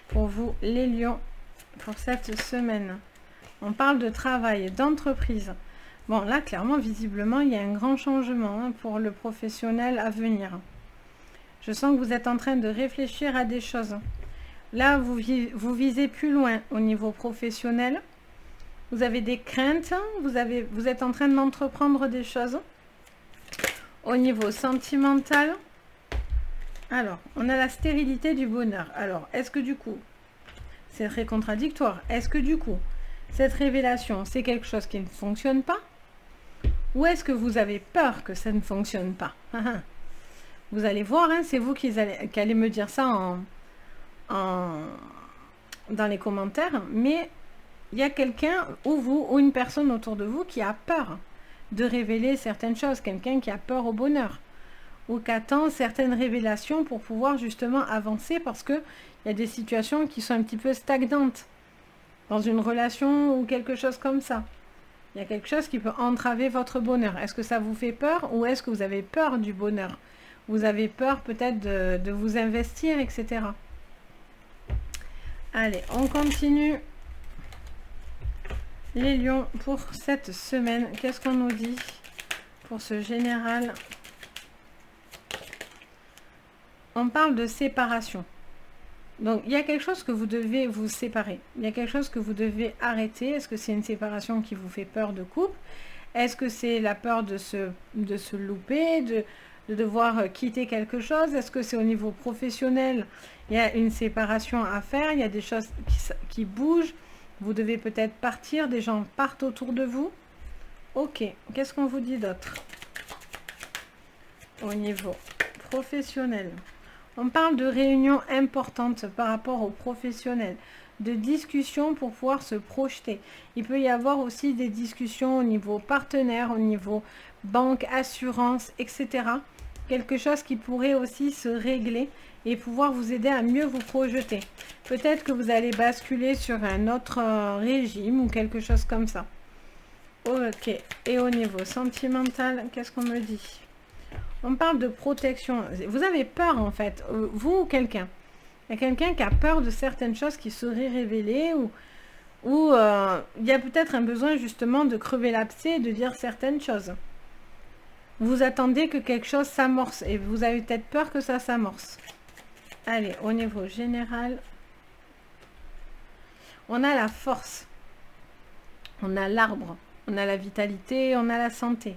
Pour vous, les lions, pour cette semaine. On parle de travail, d'entreprise. Bon, là, clairement, visiblement, il y a un grand changement hein, pour le professionnel à venir. Je sens que vous êtes en train de réfléchir à des choses. Là, vous visez plus loin au niveau professionnel. Vous avez des craintes. Vous êtes en train d'entreprendre des choses. Au niveau sentimental. Alors, on a la stérilité du bonheur. Alors, est-ce que du coup, c'est très contradictoire. Est-ce que du coup, cette révélation, c'est quelque chose qui ne fonctionne pas? Ou est-ce que vous avez peur que ça ne fonctionne pas? Vous allez voir, hein, c'est vous qui allez me dire ça dans les commentaires. Mais il y a quelqu'un, ou vous, ou une personne autour de vous qui a peur de révéler certaines choses. Quelqu'un qui a peur au bonheur. Ou qui attend certaines révélations pour pouvoir justement avancer parce qu'il y a des situations qui sont un petit peu stagnantes. Dans une relation ou quelque chose comme ça. Il y a quelque chose qui peut entraver votre bonheur. Est-ce que ça vous fait peur ou est-ce que vous avez peur du bonheur? Vous avez peur peut-être de vous investir, etc. Allez, on continue. Les lions, pour cette semaine, qu'est-ce qu'on nous dit pour ce général? On parle de séparation. Donc, il y a quelque chose que vous devez vous séparer. Il y a quelque chose que vous devez arrêter. Est-ce que c'est une séparation qui vous fait peur de couple? Est-ce que c'est la peur de se louper, de devoir quitter quelque chose? Est-ce que c'est au niveau professionnel? Il y a une séparation à faire. Il y a des choses qui bougent. Vous devez peut-être partir. Des gens partent autour de vous. Ok. Qu'est-ce qu'on vous dit d'autre? Au niveau professionnel. On parle de réunions importantes par rapport aux professionnels, de discussions pour pouvoir se projeter. Il peut y avoir aussi des discussions au niveau partenaire, au niveau banque, assurance, etc. Quelque chose qui pourrait aussi se régler et pouvoir vous aider à mieux vous projeter. Peut-être que vous allez basculer sur un autre régime ou quelque chose comme ça. Ok. Et au niveau sentimental, qu'est-ce qu'on me dit? On parle de protection. Vous avez peur en fait, vous ou quelqu'un. Il y a quelqu'un qui a peur de certaines choses qui seraient révélées ou il y a peut-être un besoin justement de crever l'abcès et de dire certaines choses. Vous attendez que quelque chose s'amorce et vous avez peut-être peur que ça s'amorce. Allez, au niveau général, on a la force, on a l'arbre, on a la vitalité, on a la santé.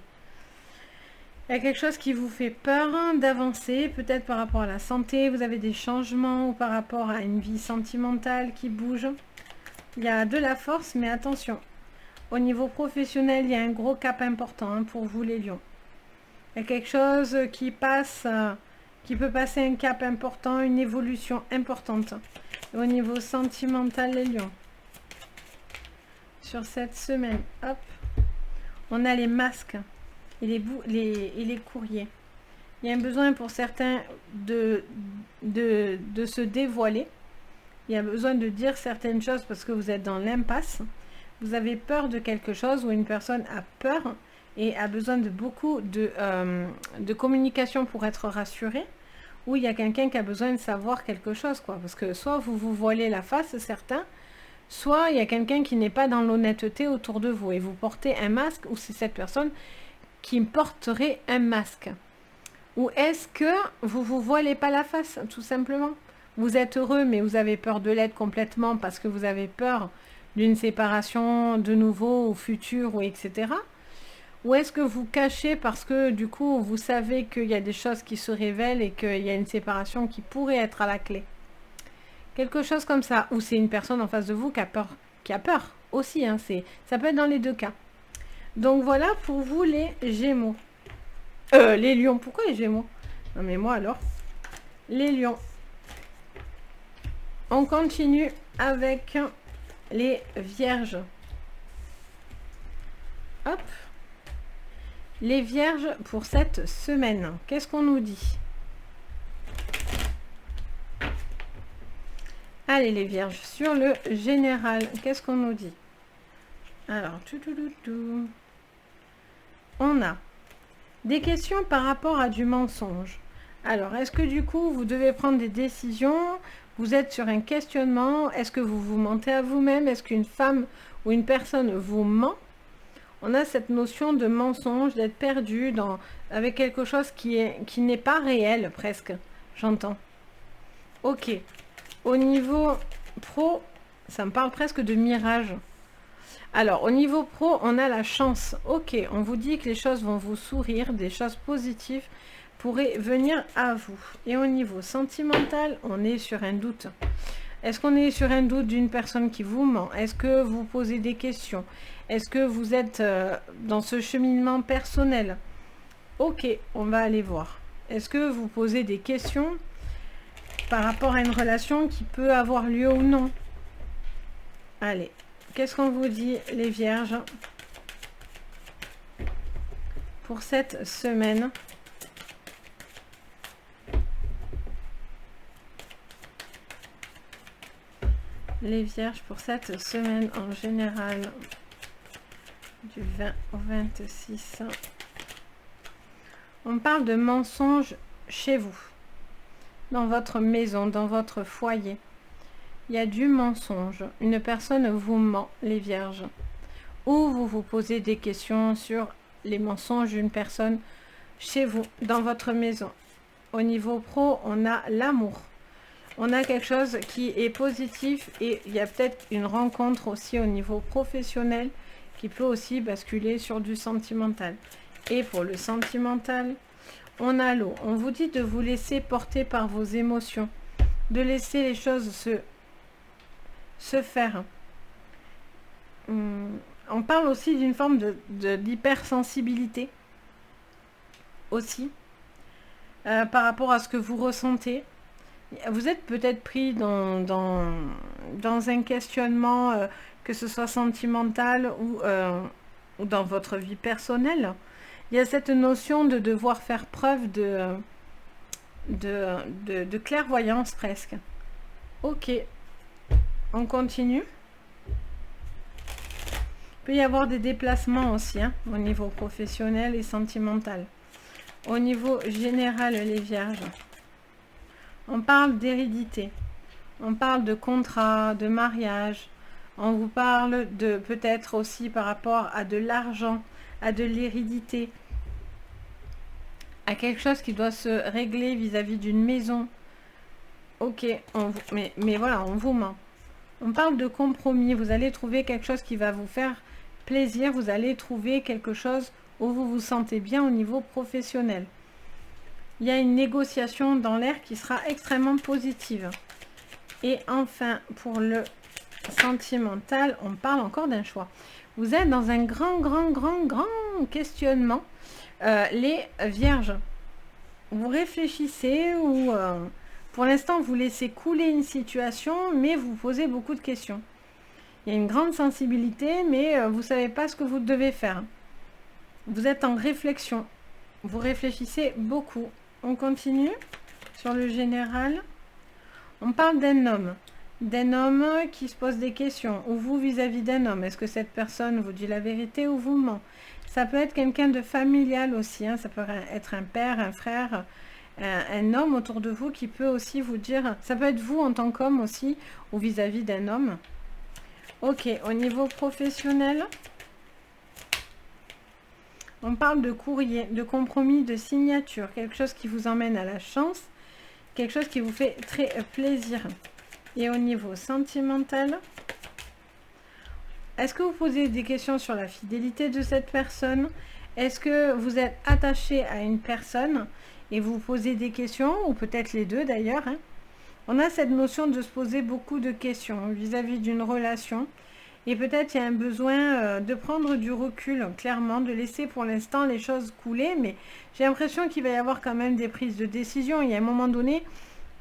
Il y a quelque chose qui vous fait peur d'avancer, peut-être par rapport à la santé, vous avez des changements ou par rapport à une vie sentimentale qui bouge. Il y a de la force, mais attention, au niveau professionnel, il y a un gros cap important pour vous les lions. Il y a quelque chose qui passe, qui peut passer un cap important, une évolution importante. Et au niveau sentimental, les lions. Sur cette semaine, hop, on a les masques et les courriers. Il y a un besoin pour certains de se dévoiler. Il y a besoin de dire certaines choses parce que vous êtes dans l'impasse. Vous avez peur de quelque chose ou une personne a peur et a besoin de beaucoup de communication pour être rassurée. Ou il y a quelqu'un qui a besoin de savoir quelque chose, quoi. Parce que soit vous vous voilez la face, certains, soit il y a quelqu'un qui n'est pas dans l'honnêteté autour de vous et vous portez un masque ou c'est cette personne qui porterait un masque. Ou est-ce que vous vous voilez pas la face, tout simplement? Vous êtes heureux, mais vous avez peur de l'être complètement parce que vous avez peur d'une séparation de nouveau ou futur ou etc. Ou est-ce que vous cachez parce que du coup vous savez qu'il y a des choses qui se révèlent et qu'il y a une séparation qui pourrait être à la clé? Quelque chose comme ça. Ou c'est une personne en face de vous qui a peur aussi. Hein, ça peut être dans les deux cas. Donc voilà pour vous les Gémeaux. Les Lions. Pourquoi les Gémeaux? Non mais moi alors. Les Lions. On continue avec les Vierges. Hop. Les Vierges pour cette semaine. Qu'est-ce qu'on nous dit? Allez les Vierges, sur le général, qu'est-ce qu'on nous dit? Alors, on a des questions par rapport à du mensonge. Alors, est-ce que du coup, vous devez prendre des décisions? Vous êtes sur un questionnement? Est-ce que vous vous mentez à vous-même? Est-ce qu'une femme ou une personne vous ment? On a cette notion de mensonge, d'être perdu avec quelque chose qui n'est pas réel, presque. J'entends. Ok. Au niveau pro, ça me parle presque de mirage. Alors, au niveau pro, on a la chance. Ok, on vous dit que les choses vont vous sourire, des choses positives pourraient venir à vous. Et au niveau sentimental, on est sur un doute. Est-ce qu'on est sur un doute d'une personne qui vous ment? Est-ce que vous posez des questions? Est-ce que vous êtes dans ce cheminement personnel? Ok, on va aller voir. Est-ce que vous posez des questions par rapport à une relation qui peut avoir lieu ou non? Allez, qu'est-ce qu'on vous dit, les Vierges, pour cette semaine? Les Vierges pour cette semaine en général, du 20 au 26. On parle de mensonges chez vous, dans votre maison, dans votre foyer. Il y a du mensonge. Une personne vous ment, les Vierges. Ou vous vous posez des questions sur les mensonges d'une personne chez vous, dans votre maison. Au niveau pro, on a l'amour. On a quelque chose qui est positif et il y a peut-être une rencontre aussi au niveau professionnel qui peut aussi basculer sur du sentimental. Et pour le sentimental, on a l'eau. On vous dit de vous laisser porter par vos émotions, de laisser les choses se faire. On parle aussi d'une forme d'hypersensibilité aussi par rapport à ce que vous ressentez. Vous êtes peut-être pris dans un questionnement, que ce soit sentimental ou dans votre vie personnelle. Il y a cette notion de devoir faire preuve de clairvoyance presque. Ok, on continue. Il peut y avoir des déplacements aussi, hein, au niveau professionnel et sentimental. Au niveau général, les Vierges. On parle d'hérédité, on parle de contrat, de mariage, on vous parle de peut-être aussi par rapport à de l'argent, à de l'hérédité. à quelque chose qui doit se régler vis-à-vis d'une maison. Ok, mais voilà, on vous ment. On parle de compromis. Vous allez trouver quelque chose qui va vous faire plaisir. Vous allez trouver quelque chose où vous vous sentez bien au niveau professionnel. Il y a une négociation dans l'air qui sera extrêmement positive. Et enfin, pour le sentimental, on parle encore d'un choix. Vous êtes dans un grand questionnement. Les vierges, vous réfléchissez ou pour l'instant vous laissez couler une situation, mais vous posez beaucoup de questions. Il y a une grande sensibilité, mais vous ne savez pas ce que vous devez faire. Vous êtes en réflexion. Vous réfléchissez beaucoup. On continue sur le général. On parle d'un homme. D'un homme qui se pose des questions. Ou vous vis-à-vis d'un homme. Est-ce que cette personne vous dit la vérité ou vous ment? Ça peut être quelqu'un de familial aussi. Hein. Ça peut être un père, un frère, un homme autour de vous qui peut aussi vous dire... Ça peut être vous en tant qu'homme aussi ou vis-à-vis d'un homme. Ok, au niveau professionnel... On parle de courrier, de compromis, de signature, quelque chose qui vous emmène à la chance, quelque chose qui vous fait très plaisir. Et au niveau sentimental, est-ce que vous posez des questions sur la fidélité de cette personne? Est-ce que vous êtes attaché à une personne et vous posez des questions, ou peut-être les deux d'ailleurs, hein? On a cette notion de se poser beaucoup de questions vis-à-vis d'une relation. Et peut-être il y a un besoin de prendre du recul, clairement, de laisser pour l'instant les choses couler. Mais j'ai l'impression qu'il va y avoir quand même des prises de décision. Il y a un moment donné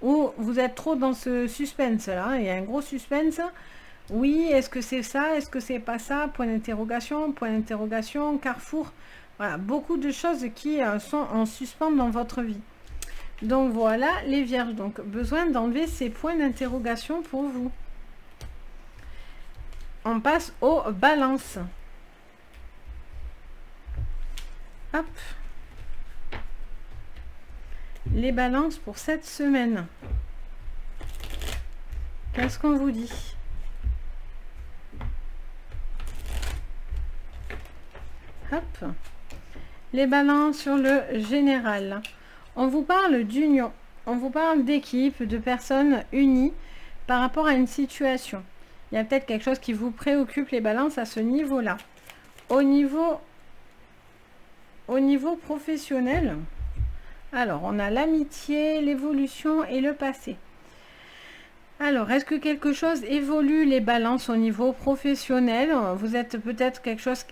où vous êtes trop dans ce suspense-là. Il y a un gros suspense. Oui, est-ce que c'est ça? Est-ce que c'est pas ça? Point d'interrogation, carrefour. Voilà, beaucoup de choses qui sont en suspens dans votre vie. Donc voilà, les vierges. Donc besoin d'enlever ces points d'interrogation pour vous. On passe aux balances. Hop. Les balances pour cette semaine. Qu'est-ce qu'on vous dit? Hop. Les balances sur le général. On vous parle d'union. On vous parle d'équipe, de personnes unies par rapport à une situation. Il y a peut-être quelque chose qui vous préoccupe, les balances, à ce niveau-là. Au niveau professionnel, alors, on a l'amitié, l'évolution et le passé. Alors, est-ce que quelque chose évolue, les balances, au niveau professionnel? Vous êtes peut-être quelque chose...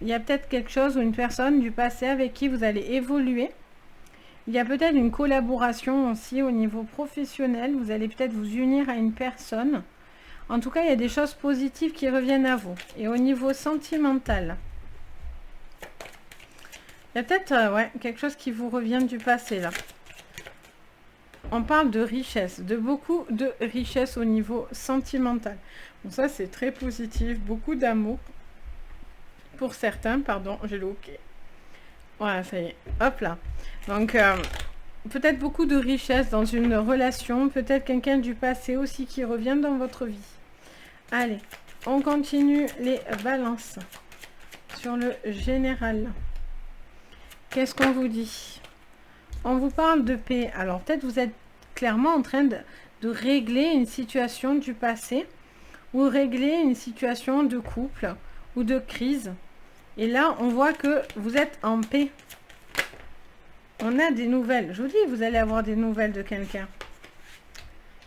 Il y a peut-être quelque chose ou une personne du passé avec qui vous allez évoluer. Il y a peut-être une collaboration aussi au niveau professionnel. Vous allez peut-être vous unir à une personne. En tout cas, il y a des choses positives qui reviennent à vous. Et au niveau sentimental, il y a peut-être ouais, quelque chose qui vous revient du passé, là. On parle de richesse, de beaucoup de richesse au niveau sentimental. Bon, ça, c'est très positif. Beaucoup d'amour. Pour certains, pardon, j'ai le hockey. Voilà, ça y est. Hop là. Donc, peut-être beaucoup de richesse dans une relation. Peut-être quelqu'un du passé aussi qui revient dans votre vie. Allez, on continue les balances sur le général. Qu'est-ce qu'on vous dit? On vous parle de paix. Alors, peut-être vous êtes clairement en train de régler une situation du passé ou régler une situation de couple ou de crise. Et là, on voit que vous êtes en paix. On a des nouvelles. Je vous dis, vous allez avoir des nouvelles de quelqu'un.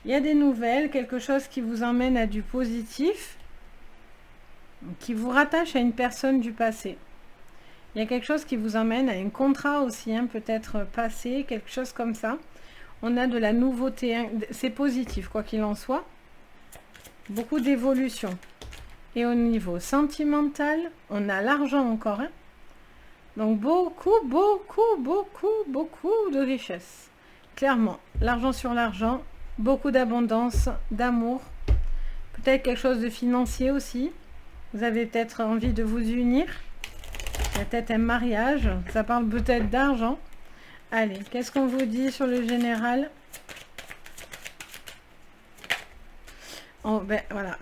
Il y a des nouvelles, quelque chose qui vous emmène à du positif, qui vous rattache à une personne du passé. Il y a quelque chose qui vous emmène à un contrat aussi, hein, peut-être passé, quelque chose comme ça. On a de la nouveauté, hein. C'est positif, quoi qu'il en soit. Beaucoup d'évolution. Et au niveau sentimental, on a l'argent encore. Hein. Donc beaucoup de richesse. Clairement, l'argent sur l'argent, beaucoup d'abondance, d'amour. Peut-être quelque chose de financier aussi. Vous avez peut-être envie de vous unir. Il y a peut-être un mariage. Ça parle peut-être d'argent. Allez, qu'est-ce qu'on vous dit sur le général? Ben, voilà,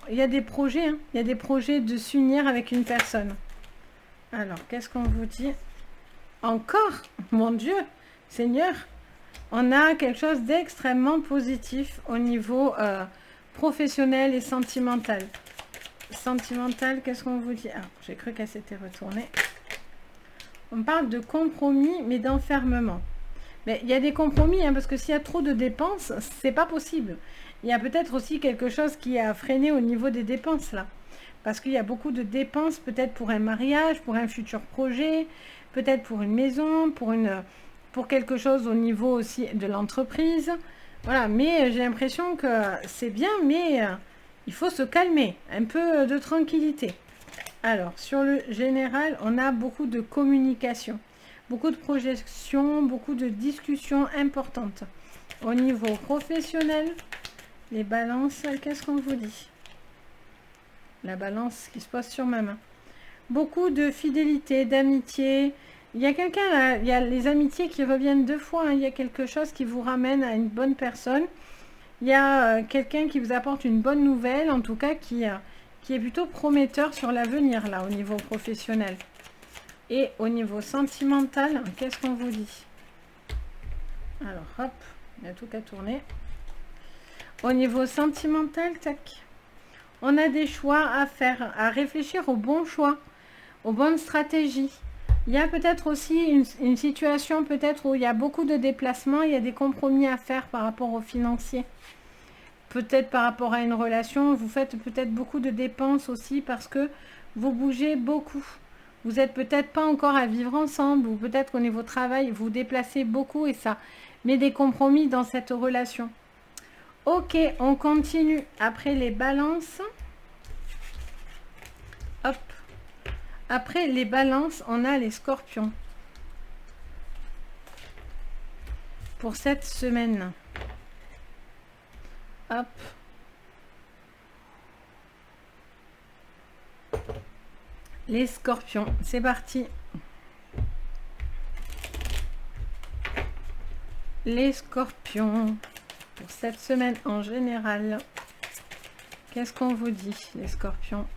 il y a des projets, hein. Il y a des projets de s'unir avec une personne. Alors, qu'est-ce qu'on vous dit? Encore, mon Dieu, Seigneur, on a quelque chose d'extrêmement positif au niveau professionnel et sentimental. Sentimental, qu'est-ce qu'on vous dit? Ah, j'ai cru qu'elle s'était retournée. On parle de compromis, mais d'enfermement. Mais il y a des compromis, hein, parce que s'il y a trop de dépenses, c'est pas possible. Il y a peut-être aussi quelque chose qui a freiné au niveau des dépenses, là. Parce qu'il y a beaucoup de dépenses, peut-être pour un mariage, pour un futur projet, peut-être pour une maison, pour quelque chose au niveau aussi de l'entreprise. Voilà, mais j'ai l'impression que c'est bien, mais il faut se calmer, un peu de tranquillité. Alors, sur le général, on a beaucoup de communication, beaucoup de projections, beaucoup de discussions importantes. Au niveau professionnel, les balances, qu'est-ce qu'on vous dit? La balance qui se pose sur ma main. Beaucoup de fidélité, d'amitié. Il y a quelqu'un là, il y a les amitiés qui reviennent 2 fois. Hein. Il y a quelque chose qui vous ramène à une bonne personne. Il y a quelqu'un qui vous apporte une bonne nouvelle, en tout cas qui est plutôt prometteur sur l'avenir là au niveau professionnel. Et au niveau sentimental, qu'est-ce qu'on vous dit? Alors hop, il y a tout qu'à tourner. Au niveau sentimental, tac. On a des choix à faire, à réfléchir aux bons choix, aux bonnes stratégies. Il y a peut-être aussi une situation peut-être où il y a beaucoup de déplacements, il y a des compromis à faire par rapport aux financiers. Peut-être par rapport à une relation, vous faites peut-être beaucoup de dépenses aussi parce que vous bougez beaucoup. Vous n'êtes peut-être pas encore à vivre ensemble ou peut-être qu'au niveau travail, vous déplacez beaucoup et ça met des compromis dans cette relation. Ok, on continue. Après les balances, hop. Après les balances, on a les scorpions. Pour cette semaine. Hop. Les scorpions, c'est parti. Les scorpions, pour cette semaine en général. Qu'est-ce qu'on vous dit, les scorpions?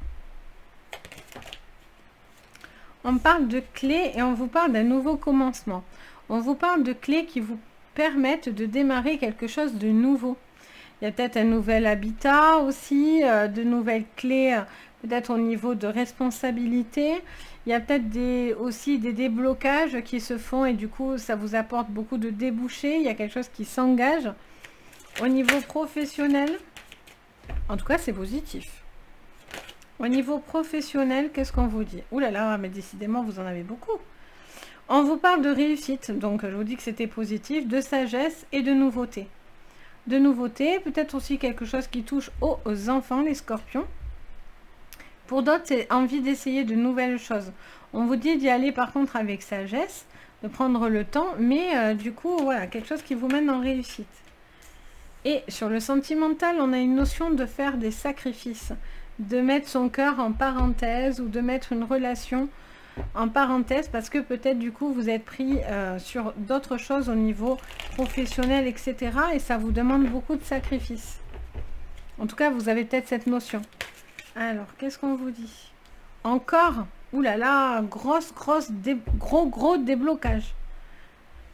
On parle de clés et on vous parle d'un nouveau commencement. On vous parle de clés qui vous permettent de démarrer quelque chose de nouveau. Il y a peut-être un nouvel habitat aussi, de nouvelles clés, peut-être au niveau de responsabilité. Il y a peut-être aussi des déblocages qui se font et du coup, ça vous apporte beaucoup de débouchés. Il y a quelque chose qui s'engage. Au niveau professionnel, en tout cas, c'est positif. Au niveau professionnel, qu'est-ce qu'on vous dit? Ouh là là, mais décidément, vous en avez beaucoup. On vous parle de réussite, donc je vous dis que c'était positif, de sagesse et de nouveauté. De nouveauté, peut-être aussi quelque chose qui touche aux enfants, les scorpions. Pour d'autres, c'est envie d'essayer de nouvelles choses. On vous dit d'y aller par contre avec sagesse, de prendre le temps, mais du coup, voilà, quelque chose qui vous mène en réussite. Et sur le sentimental, on a une notion de faire des sacrifices, de mettre son cœur en parenthèse ou de mettre une relation en parenthèse parce que peut-être du coup vous êtes pris sur d'autres choses au niveau professionnel, etc. Et ça vous demande beaucoup de sacrifices. En tout cas, vous avez peut-être cette notion. Alors, qu'est-ce qu'on vous dit? Encore, oulala, gros déblocage.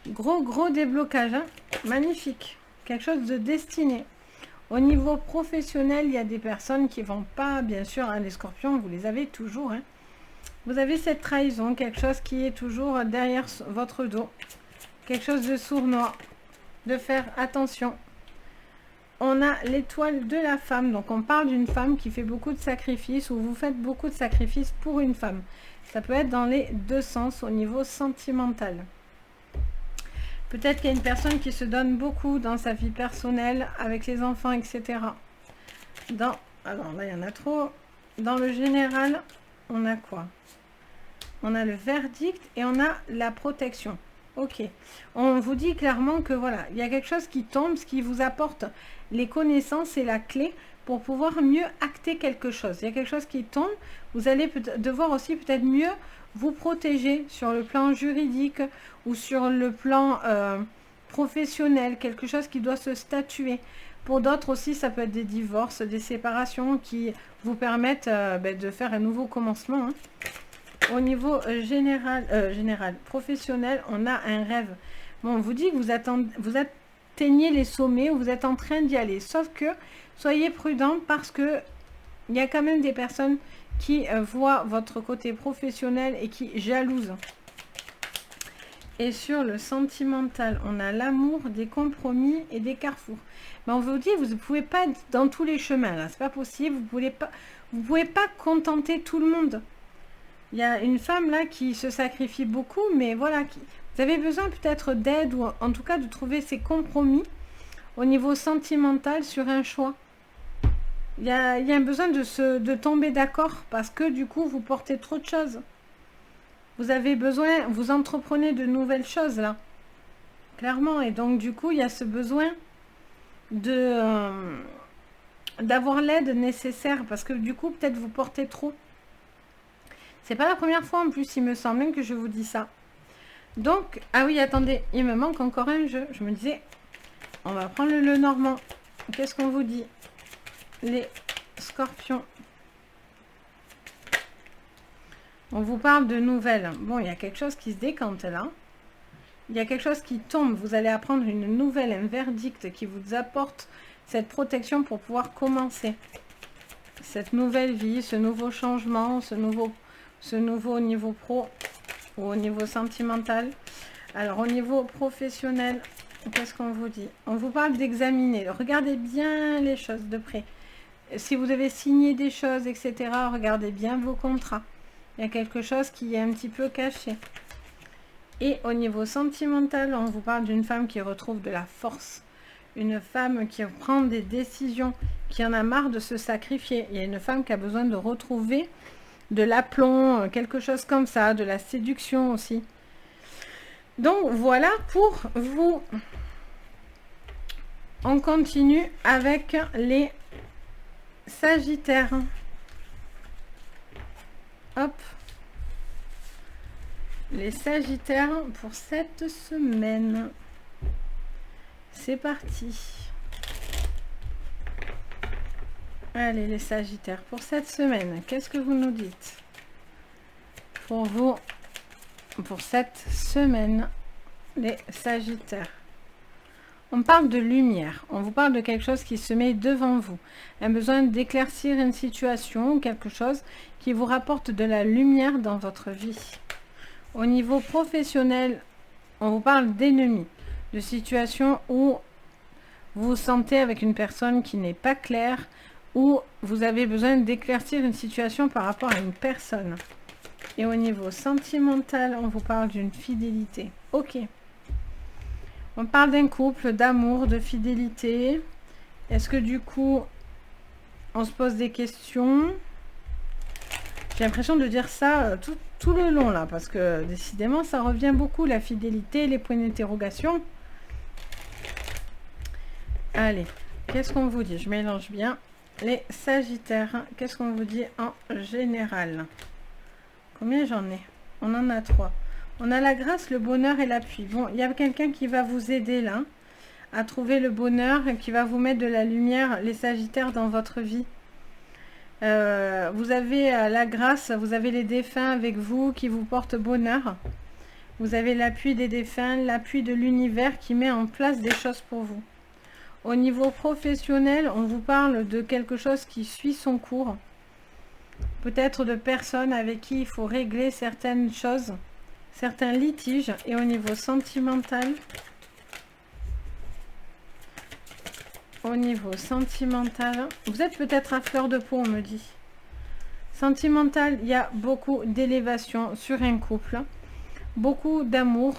Gros déblocage, hein. Magnifique. Quelque chose de destiné. Au niveau professionnel, il y a des personnes qui vont pas, bien sûr, hein, les scorpions, vous les avez toujours. Hein. Vous avez cette trahison, quelque chose qui est toujours derrière votre dos. Quelque chose de sournois. De faire attention. On a l'étoile de la femme. Donc, on parle d'une femme qui fait beaucoup de sacrifices ou vous faites beaucoup de sacrifices pour une femme. Ça peut être dans les deux sens au niveau sentimental. Peut-être qu'il y a une personne qui se donne beaucoup dans sa vie personnelle, avec les enfants, etc. Alors là, il y en a trop. Dans le général, on a quoi? On a le verdict et on a la protection. Ok. On vous dit clairement que voilà, il y a quelque chose qui tombe, ce qui vous apporte les connaissances et la clé pour pouvoir mieux acter quelque chose. Il y a quelque chose qui tombe. Vous allez devoir aussi peut-être mieux vous protéger sur le plan juridique ou sur le plan professionnel, quelque chose qui doit se statuer. Pour d'autres aussi, ça peut être des divorces, des séparations qui vous permettent de faire un nouveau commencement. Hein. au niveau général, professionnel, on a un rêve. Bon, on vous dit que vous atteignez les sommets, ou vous êtes en train d'y aller. Sauf que, soyez prudent parce que il y a quand même des personnes qui voient votre côté professionnel et qui jalousent. Et sur le sentimental, on a l'amour, des compromis et des carrefours. Mais on vous dit, vous ne pouvez pas être dans tous les chemins, là. C'est pas possible. Vous pouvez pas contenter tout le monde. Il y a une femme, là, qui se sacrifie beaucoup, mais voilà. Vous avez besoin peut-être d'aide, ou en tout cas de trouver ces compromis au niveau sentimental sur un choix. Il y a un besoin de tomber d'accord, parce que du coup, vous portez trop de choses. Vous avez besoin, vous entreprenez de nouvelles choses là, clairement. Et donc du coup, il y a ce besoin d'avoir l'aide nécessaire, parce que du coup, peut-être vous portez trop. C'est pas la première fois en plus, il me semble même que je vous dis ça. Donc, ah oui, attendez, il me manque encore un jeu. Je me disais, on va prendre le Normand. Qu'est-ce qu'on vous dit, les scorpions? On vous parle de nouvelles. Bon, il y a quelque chose qui se décante là. Il y a quelque chose qui tombe. Vous allez apprendre une nouvelle, un verdict qui vous apporte cette protection pour pouvoir commencer cette nouvelle vie, ce nouveau changement, ce nouveau niveau pro ou au niveau sentimental. Alors, au niveau professionnel, qu'est-ce qu'on vous dit? On vous parle d'examiner. Regardez bien les choses de près. Si vous devez signer des choses, etc., regardez bien vos contrats. Il y a quelque chose qui est un petit peu caché. Et au niveau sentimental, on vous parle d'une femme qui retrouve de la force. Une femme qui prend des décisions, qui en a marre de se sacrifier. Il y a une femme qui a besoin de retrouver de l'aplomb, quelque chose comme ça, de la séduction aussi. Donc voilà pour vous. On continue avec les Sagittaires. Hop. Les Sagittaires pour cette semaine. C'est parti. Allez, les Sagittaires, pour cette semaine, qu'est-ce que vous nous dites? Pour vous, pour cette semaine, les Sagittaires. On parle de lumière, on vous parle de quelque chose qui se met devant vous. Un besoin d'éclaircir une situation ou quelque chose qui vous rapporte de la lumière dans votre vie. Au niveau professionnel, on vous parle d'ennemis, de situations où vous vous sentez avec une personne qui n'est pas claire, ou vous avez besoin d'éclaircir une situation par rapport à une personne. Et au niveau sentimental, on vous parle d'une fidélité. Ok. On parle d'un couple, d'amour, de fidélité. Est-ce que du coup, on se pose des questions? J'ai l'impression de dire ça tout le long là, parce que décidément, ça revient beaucoup, la fidélité, les points d'interrogation. Allez, qu'est-ce qu'on vous dit? Je mélange bien. Les Sagittaires, qu'est-ce qu'on vous dit en général? Combien j'en ai? On en a 3. On a la grâce, le bonheur et l'appui. Bon, il y a quelqu'un qui va vous aider là, à trouver le bonheur, qui va vous mettre de la lumière, les Sagittaires, dans votre vie. Vous avez la grâce, vous avez les défunts avec vous qui vous portent bonheur. Vous avez l'appui des défunts, l'appui de l'univers qui met en place des choses pour vous. Au niveau professionnel, on vous parle de quelque chose qui suit son cours. Peut-être de personnes avec qui il faut régler certaines choses, certains litiges. Et au niveau sentimental, vous êtes peut-être à fleur de peau, on me dit. Sentimental, il y a beaucoup d'élévation sur un couple, beaucoup d'amour.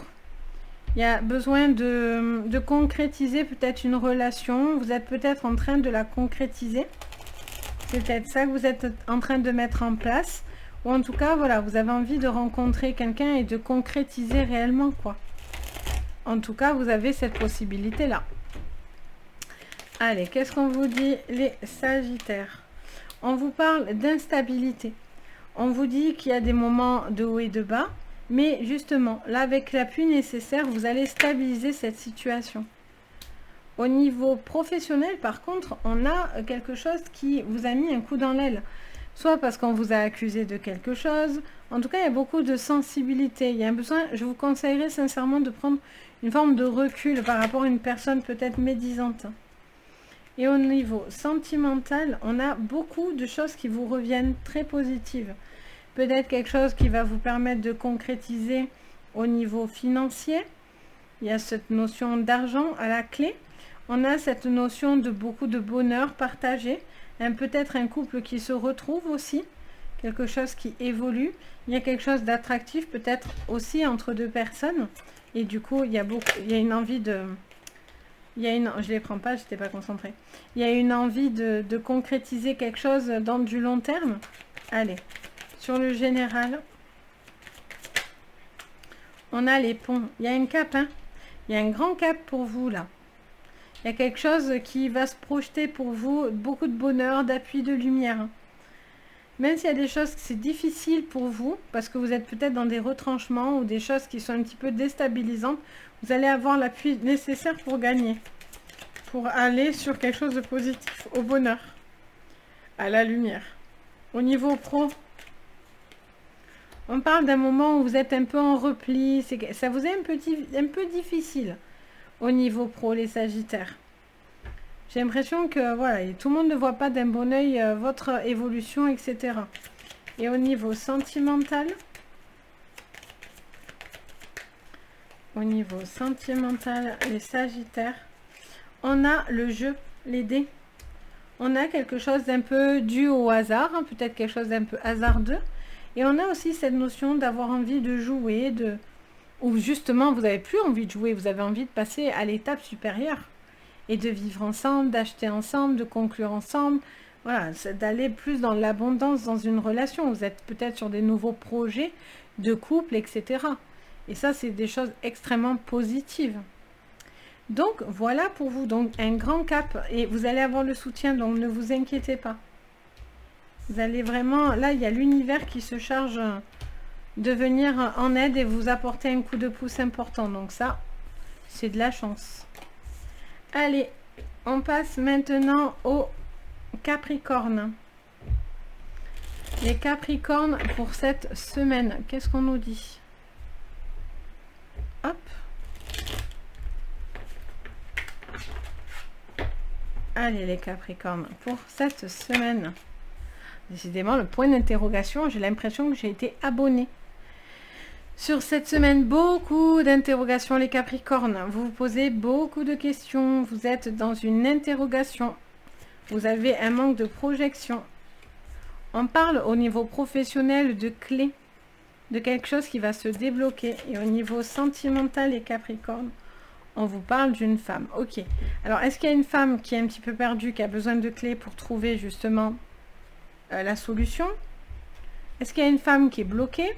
Il y a besoin de concrétiser peut-être une relation. Vous êtes peut-être en train de la concrétiser. C'est peut-être ça que vous êtes en train de mettre en place. Ou en tout cas, voilà, vous avez envie de rencontrer quelqu'un et de concrétiser réellement, quoi. En tout cas, vous avez cette possibilité-là. Allez, qu'est-ce qu'on vous dit, les Sagittaires? On vous parle d'instabilité. On vous dit qu'il y a des moments de haut et de bas. Mais justement, là, avec l'appui nécessaire, vous allez stabiliser cette situation. Au niveau professionnel, par contre, on a quelque chose qui vous a mis un coup dans l'aile. soit parce qu'on vous a accusé de quelque chose. En tout cas, il y a beaucoup de sensibilité. Il y a un besoin, je vous conseillerais sincèrement de prendre une forme de recul par rapport à une personne peut-être médisante. Et au niveau sentimental, on a beaucoup de choses qui vous reviennent très positives. Peut-être quelque chose qui va vous permettre de concrétiser au niveau financier. Il y a cette notion d'argent à la clé. On a cette notion de beaucoup de bonheur partagé. Peut-être un couple qui se retrouve aussi. Quelque chose qui évolue. Il y a quelque chose d'attractif peut-être aussi entre deux personnes. Et du coup, il y a une envie de... je ne les prends pas, je n'étais pas concentrée. Il y a une envie de concrétiser quelque chose dans du long terme. Allez, sur le général, on a les ponts. Il y a une cape, hein. Il y a un grand cap pour vous, là. Il y a quelque chose qui va se projeter pour vous, beaucoup de bonheur, d'appui, de lumière. Même s'il y a des choses que c'est difficile pour vous, parce que vous êtes peut-être dans des retranchements ou des choses qui sont un petit peu déstabilisantes, vous allez avoir l'appui nécessaire pour gagner. Pour aller sur quelque chose de positif, au bonheur, à la lumière. Au niveau pro, on parle d'un moment où vous êtes un peu en repli, ça vous est un peu difficile au niveau pro, les Sagittaires. J'ai l'impression que voilà, tout le monde ne voit pas d'un bon oeil votre évolution, etc. Et au niveau sentimental, les Sagittaires, on a le jeu, les dés. On a quelque chose d'un peu dû au hasard, hein, peut-être quelque chose d'un peu hasardeux. Et on a aussi cette notion d'avoir envie de jouer, ou justement vous n'avez plus envie de jouer, vous avez envie de passer à l'étape supérieure. Et de vivre ensemble, d'acheter ensemble, de conclure ensemble. Voilà, d'aller plus dans l'abondance dans une relation. Vous êtes peut-être sur des nouveaux projets de couple, etc. Et ça, c'est des choses extrêmement positives. Donc, voilà pour vous. Donc, un grand cap. Et vous allez avoir le soutien, donc ne vous inquiétez pas. Vous allez vraiment... Là, il y a l'univers qui se charge de venir en aide et vous apporter un coup de pouce important. Donc ça, c'est de la chance. Allez, on passe maintenant au Capricorne. Les Capricornes pour cette semaine, qu'est-ce qu'on nous dit? Hop. Allez les Capricornes, pour cette semaine. Décidément, le point d'interrogation, j'ai l'impression que j'ai été abonnée. Sur cette semaine, beaucoup d'interrogations les Capricornes. Vous vous posez beaucoup de questions. Vous êtes dans une interrogation. Vous avez un manque de projection. On parle au niveau professionnel de clés, de quelque chose qui va se débloquer. Et au niveau sentimental les Capricornes, on vous parle d'une femme. Ok. Alors, est-ce qu'il y a une femme qui est un petit peu perdue, qui a besoin de clés pour trouver justement la solution? Est-ce qu'il y a une femme qui est bloquée?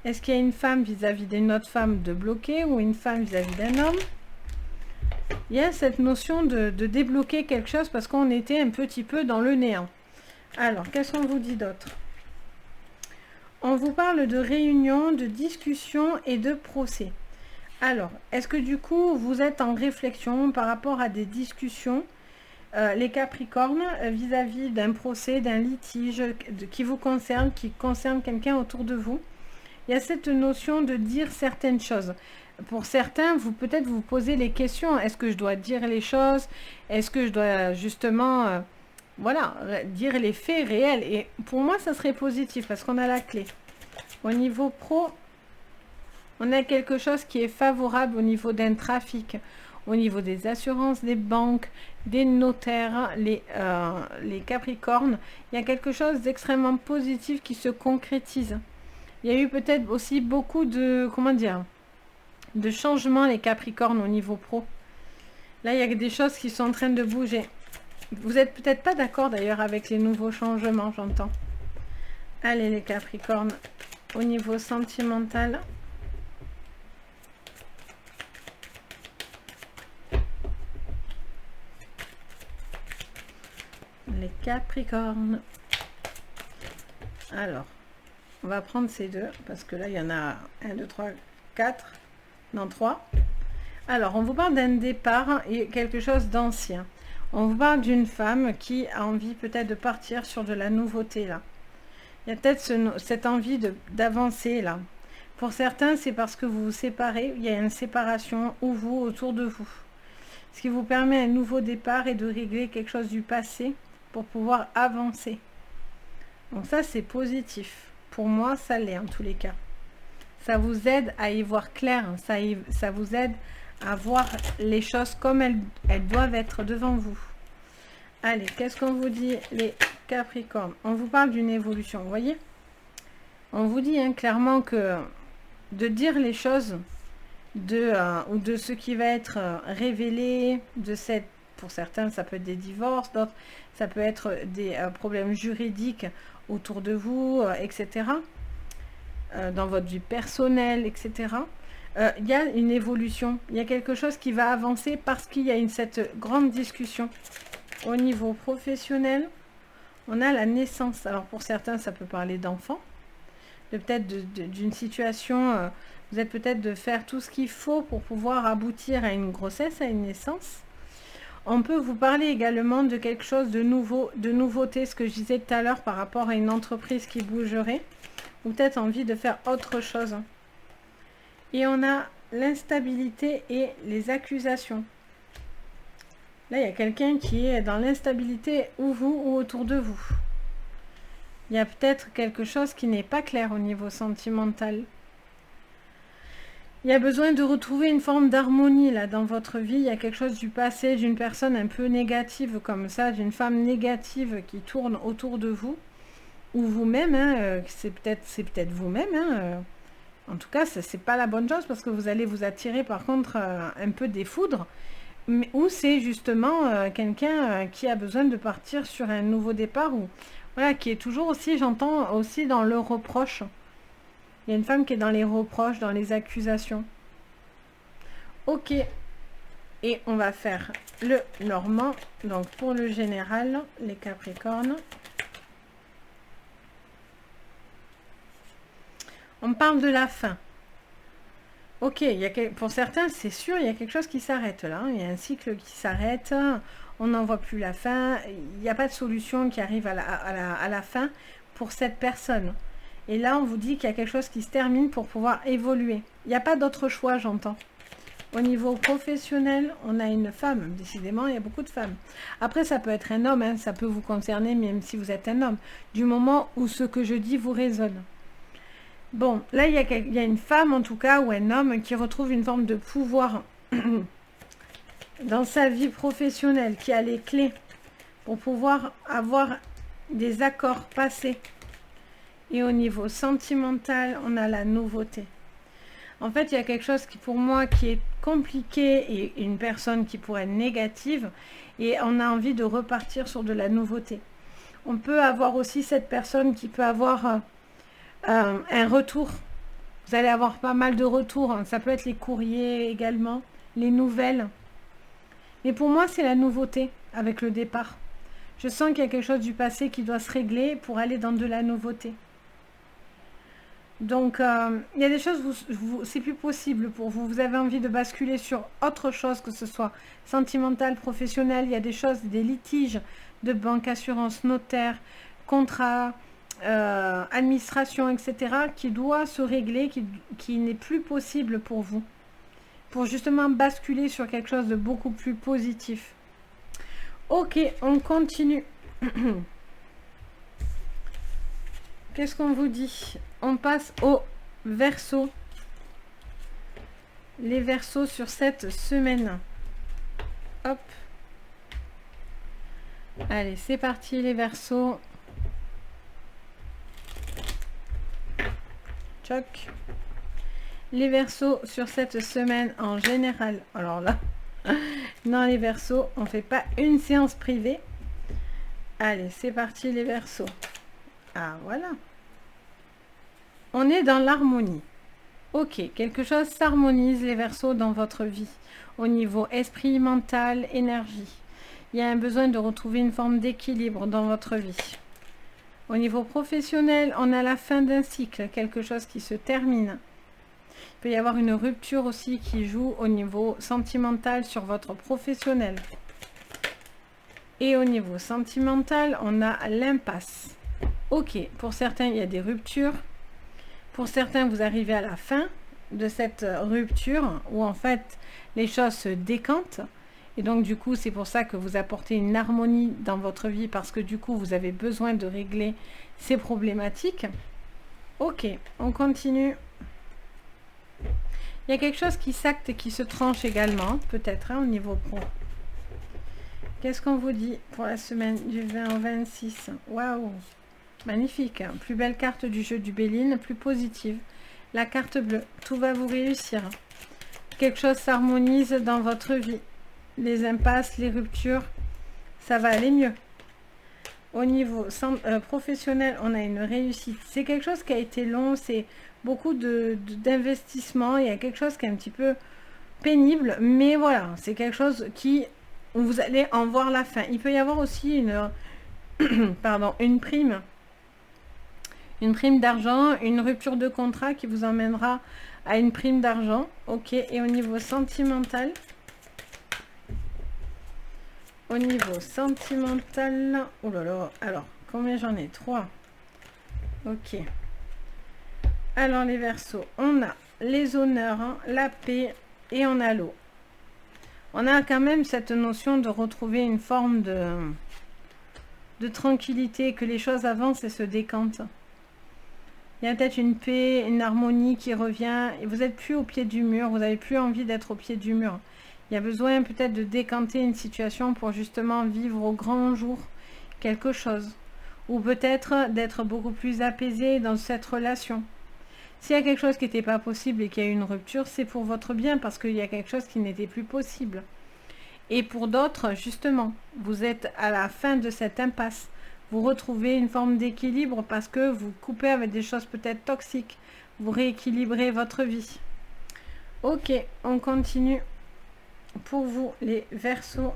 Est-ce qu'il y a une femme vis-à-vis d'une autre femme de bloquer ou une femme vis-à-vis d'un homme? Il y a cette notion de débloquer quelque chose parce qu'on était un petit peu dans le néant. Alors, qu'est-ce qu'on vous dit d'autre? On vous parle de réunion, de discussion et de procès. Alors, est-ce que du coup, vous êtes en réflexion par rapport à des discussions, les Capricornes, vis-à-vis d'un procès, d'un litige qui vous concerne, qui concerne quelqu'un autour de vous? Il y a cette notion de dire certaines choses. Pour certains, peut-être vous posez les questions. Est-ce que je dois dire les choses? Est-ce que je dois justement, voilà, dire les faits réels? Et pour moi, ça serait positif parce qu'on a la clé. Au niveau pro, on a quelque chose qui est favorable au niveau d'un trafic, au niveau des assurances, des banques, des notaires, les Capricornes. Il y a quelque chose d'extrêmement positif qui se concrétise. Il y a eu peut-être aussi beaucoup de, comment dire, de changements les Capricornes au niveau pro. Là, il y a des choses qui sont en train de bouger. Vous n'êtes peut-être pas d'accord d'ailleurs avec les nouveaux changements, j'entends. Allez les Capricornes, au niveau sentimental. Les Capricornes. Alors, on va prendre ces deux, parce que là, il y en a 1, 2, 3, 4, non 3. Alors, on vous parle d'un départ et quelque chose d'ancien. On vous parle d'une femme qui a envie peut-être de partir sur de la nouveauté, là. Il y a peut-être cette envie d'avancer là. Pour certains, c'est parce que vous vous séparez. Il y a une séparation ou vous autour de vous. Ce qui vous permet un nouveau départ et de régler quelque chose du passé pour pouvoir avancer. Donc ça, c'est positif. Pour moi, ça l'est en tous les cas. Ça vous aide à y voir clair. Ça vous aide à voir les choses comme elles doivent être devant vous. Allez, qu'est-ce qu'on vous dit, les Capricornes? On vous parle d'une évolution, vous voyez? On vous dit clairement que de dire les choses ou de ce qui va être révélé, pour certains, ça peut être des divorces, d'autres, ça peut être des problèmes juridiques autour de vous, etc. Dans votre vie personnelle, etc. Il y a une évolution, il y a quelque chose qui va avancer parce qu'il y a cette grande discussion. Au niveau professionnel, on a la naissance. Alors pour certains, ça peut parler d'enfants, peut-être d'une situation, vous êtes peut-être de faire tout ce qu'il faut pour pouvoir aboutir à une grossesse, à une naissance. On peut vous parler également de quelque chose de nouveau, de nouveauté, ce que je disais tout à l'heure par rapport à une entreprise qui bougerait, ou peut-être envie de faire autre chose. Et on a l'instabilité et les accusations. Là, il y a quelqu'un qui est dans l'instabilité, ou vous, ou autour de vous. Il y a peut-être quelque chose qui n'est pas clair au niveau sentimental. Il y a besoin de retrouver une forme d'harmonie là dans votre vie. Il y a quelque chose du passé, d'une personne un peu négative comme ça, d'une femme négative qui tourne autour de vous. Ou vous-même, c'est peut-être vous-même. En tout cas, c'est pas la bonne chose parce que vous allez vous attirer par contre un peu des foudres. Ou c'est justement quelqu'un qui a besoin de partir sur un nouveau départ ou voilà, qui est toujours aussi, j'entends aussi dans le reproche. Il y a une femme qui est dans les reproches, dans les accusations. Ok. Et on va faire le normand. Donc pour le général, les Capricornes. On parle de la fin. Ok, pour certains, c'est sûr, il y a quelque chose qui s'arrête là. Il y a un cycle qui s'arrête. On n'en voit plus la fin. Il n'y a pas de solution qui arrive à la fin pour cette personne. Et là, on vous dit qu'il y a quelque chose qui se termine pour pouvoir évoluer. Il n'y a pas d'autre choix, j'entends. Au niveau professionnel, on a une femme. Décidément, il y a beaucoup de femmes. Après, ça peut être un homme. Ça peut vous concerner, même si vous êtes un homme. Du moment où ce que je dis vous résonne. Bon, là, il y a une femme, en tout cas, ou un homme qui retrouve une forme de pouvoir dans sa vie professionnelle, qui a les clés pour pouvoir avoir des accords passés. Et au niveau sentimental, on a la nouveauté. En fait, il y a quelque chose qui, pour moi, qui est compliqué et une personne qui pourrait être négative. Et on a envie de repartir sur de la nouveauté. On peut avoir aussi cette personne qui peut avoir un retour. Vous allez avoir pas mal de retours. Ça peut être les courriers également, les nouvelles. Mais pour moi, c'est la nouveauté avec le départ. Je sens qu'il y a quelque chose du passé qui doit se régler pour aller dans de la nouveauté. Donc, il y a des choses, c'est plus possible pour vous. Vous avez envie de basculer sur autre chose, que ce soit sentimental, professionnel. Il y a des choses, des litiges de banque, assurance, notaire, contrat, administration, etc. qui doit se régler, qui n'est plus possible pour vous. Pour justement basculer sur quelque chose de beaucoup plus positif. Ok, on continue. Qu'est-ce qu'on vous dit? On passe au Verseau. Les Verseaux sur cette semaine. Hop. Allez, c'est parti les Verseaux. Choc. Les Verseaux sur cette semaine en général. Alors là, dans les Verseaux, on ne fait pas une séance privée. Allez, c'est parti les Verseaux. Ah, voilà. On est dans l'harmonie. Ok, quelque chose s'harmonise les Verseaux dans votre vie. Au niveau esprit, mental, énergie. Il y a un besoin de retrouver une forme d'équilibre dans votre vie. Au niveau professionnel, on a la fin d'un cycle, quelque chose qui se termine. Il peut y avoir une rupture aussi qui joue au niveau sentimental sur votre professionnel. Et au niveau sentimental, on a l'impasse. Ok, pour certains, il y a des ruptures. Pour certains, vous arrivez à la fin de cette rupture où en fait, les choses se décantent. Et donc, du coup, c'est pour ça que vous apportez une harmonie dans votre vie parce que du coup, vous avez besoin de régler ces problématiques. Ok, on continue. Il y a quelque chose qui s'acte et qui se tranche également, peut-être, hein, au niveau pro. Qu'est-ce qu'on vous dit pour la semaine du 20 au 26? Waouh! Magnifique. Plus belle carte du jeu du Béline, plus positive. La carte bleue. Tout va vous réussir. Quelque chose s'harmonise dans votre vie. Les impasses, les ruptures, ça va aller mieux. Au niveau professionnel, on a une réussite. C'est quelque chose qui a été long, c'est beaucoup d'investissement. Il y a quelque chose qui est un petit peu pénible, mais voilà, c'est quelque chose qui, vous allez en voir la fin. Il peut y avoir aussi pardon, une prime d'argent, une rupture de contrat qui vous emmènera à une prime d'argent. Ok, et au niveau sentimental, oh là là, alors, combien j'en ai? 3. Ok. Alors, les Verseaux, on a les honneurs, hein, la paix, et on a l'eau. On a quand même cette notion de retrouver une forme de tranquillité, que les choses avancent et se décantent. Il y a peut-être une paix, une harmonie qui revient, et vous n'êtes plus au pied du mur, vous n'avez plus envie d'être au pied du mur. Il y a besoin peut-être de décanter une situation pour justement vivre au grand jour quelque chose. Ou peut-être d'être beaucoup plus apaisé dans cette relation. S'il y a quelque chose qui n'était pas possible et qu'il y a eu une rupture, c'est pour votre bien parce qu'il y a quelque chose qui n'était plus possible. Et pour d'autres, justement, vous êtes à la fin de cette impasse. Vous retrouvez une forme d'équilibre parce que vous coupez avec des choses peut-être toxiques. Vous rééquilibrez votre vie. Ok, on continue. Pour vous, les Verseaux.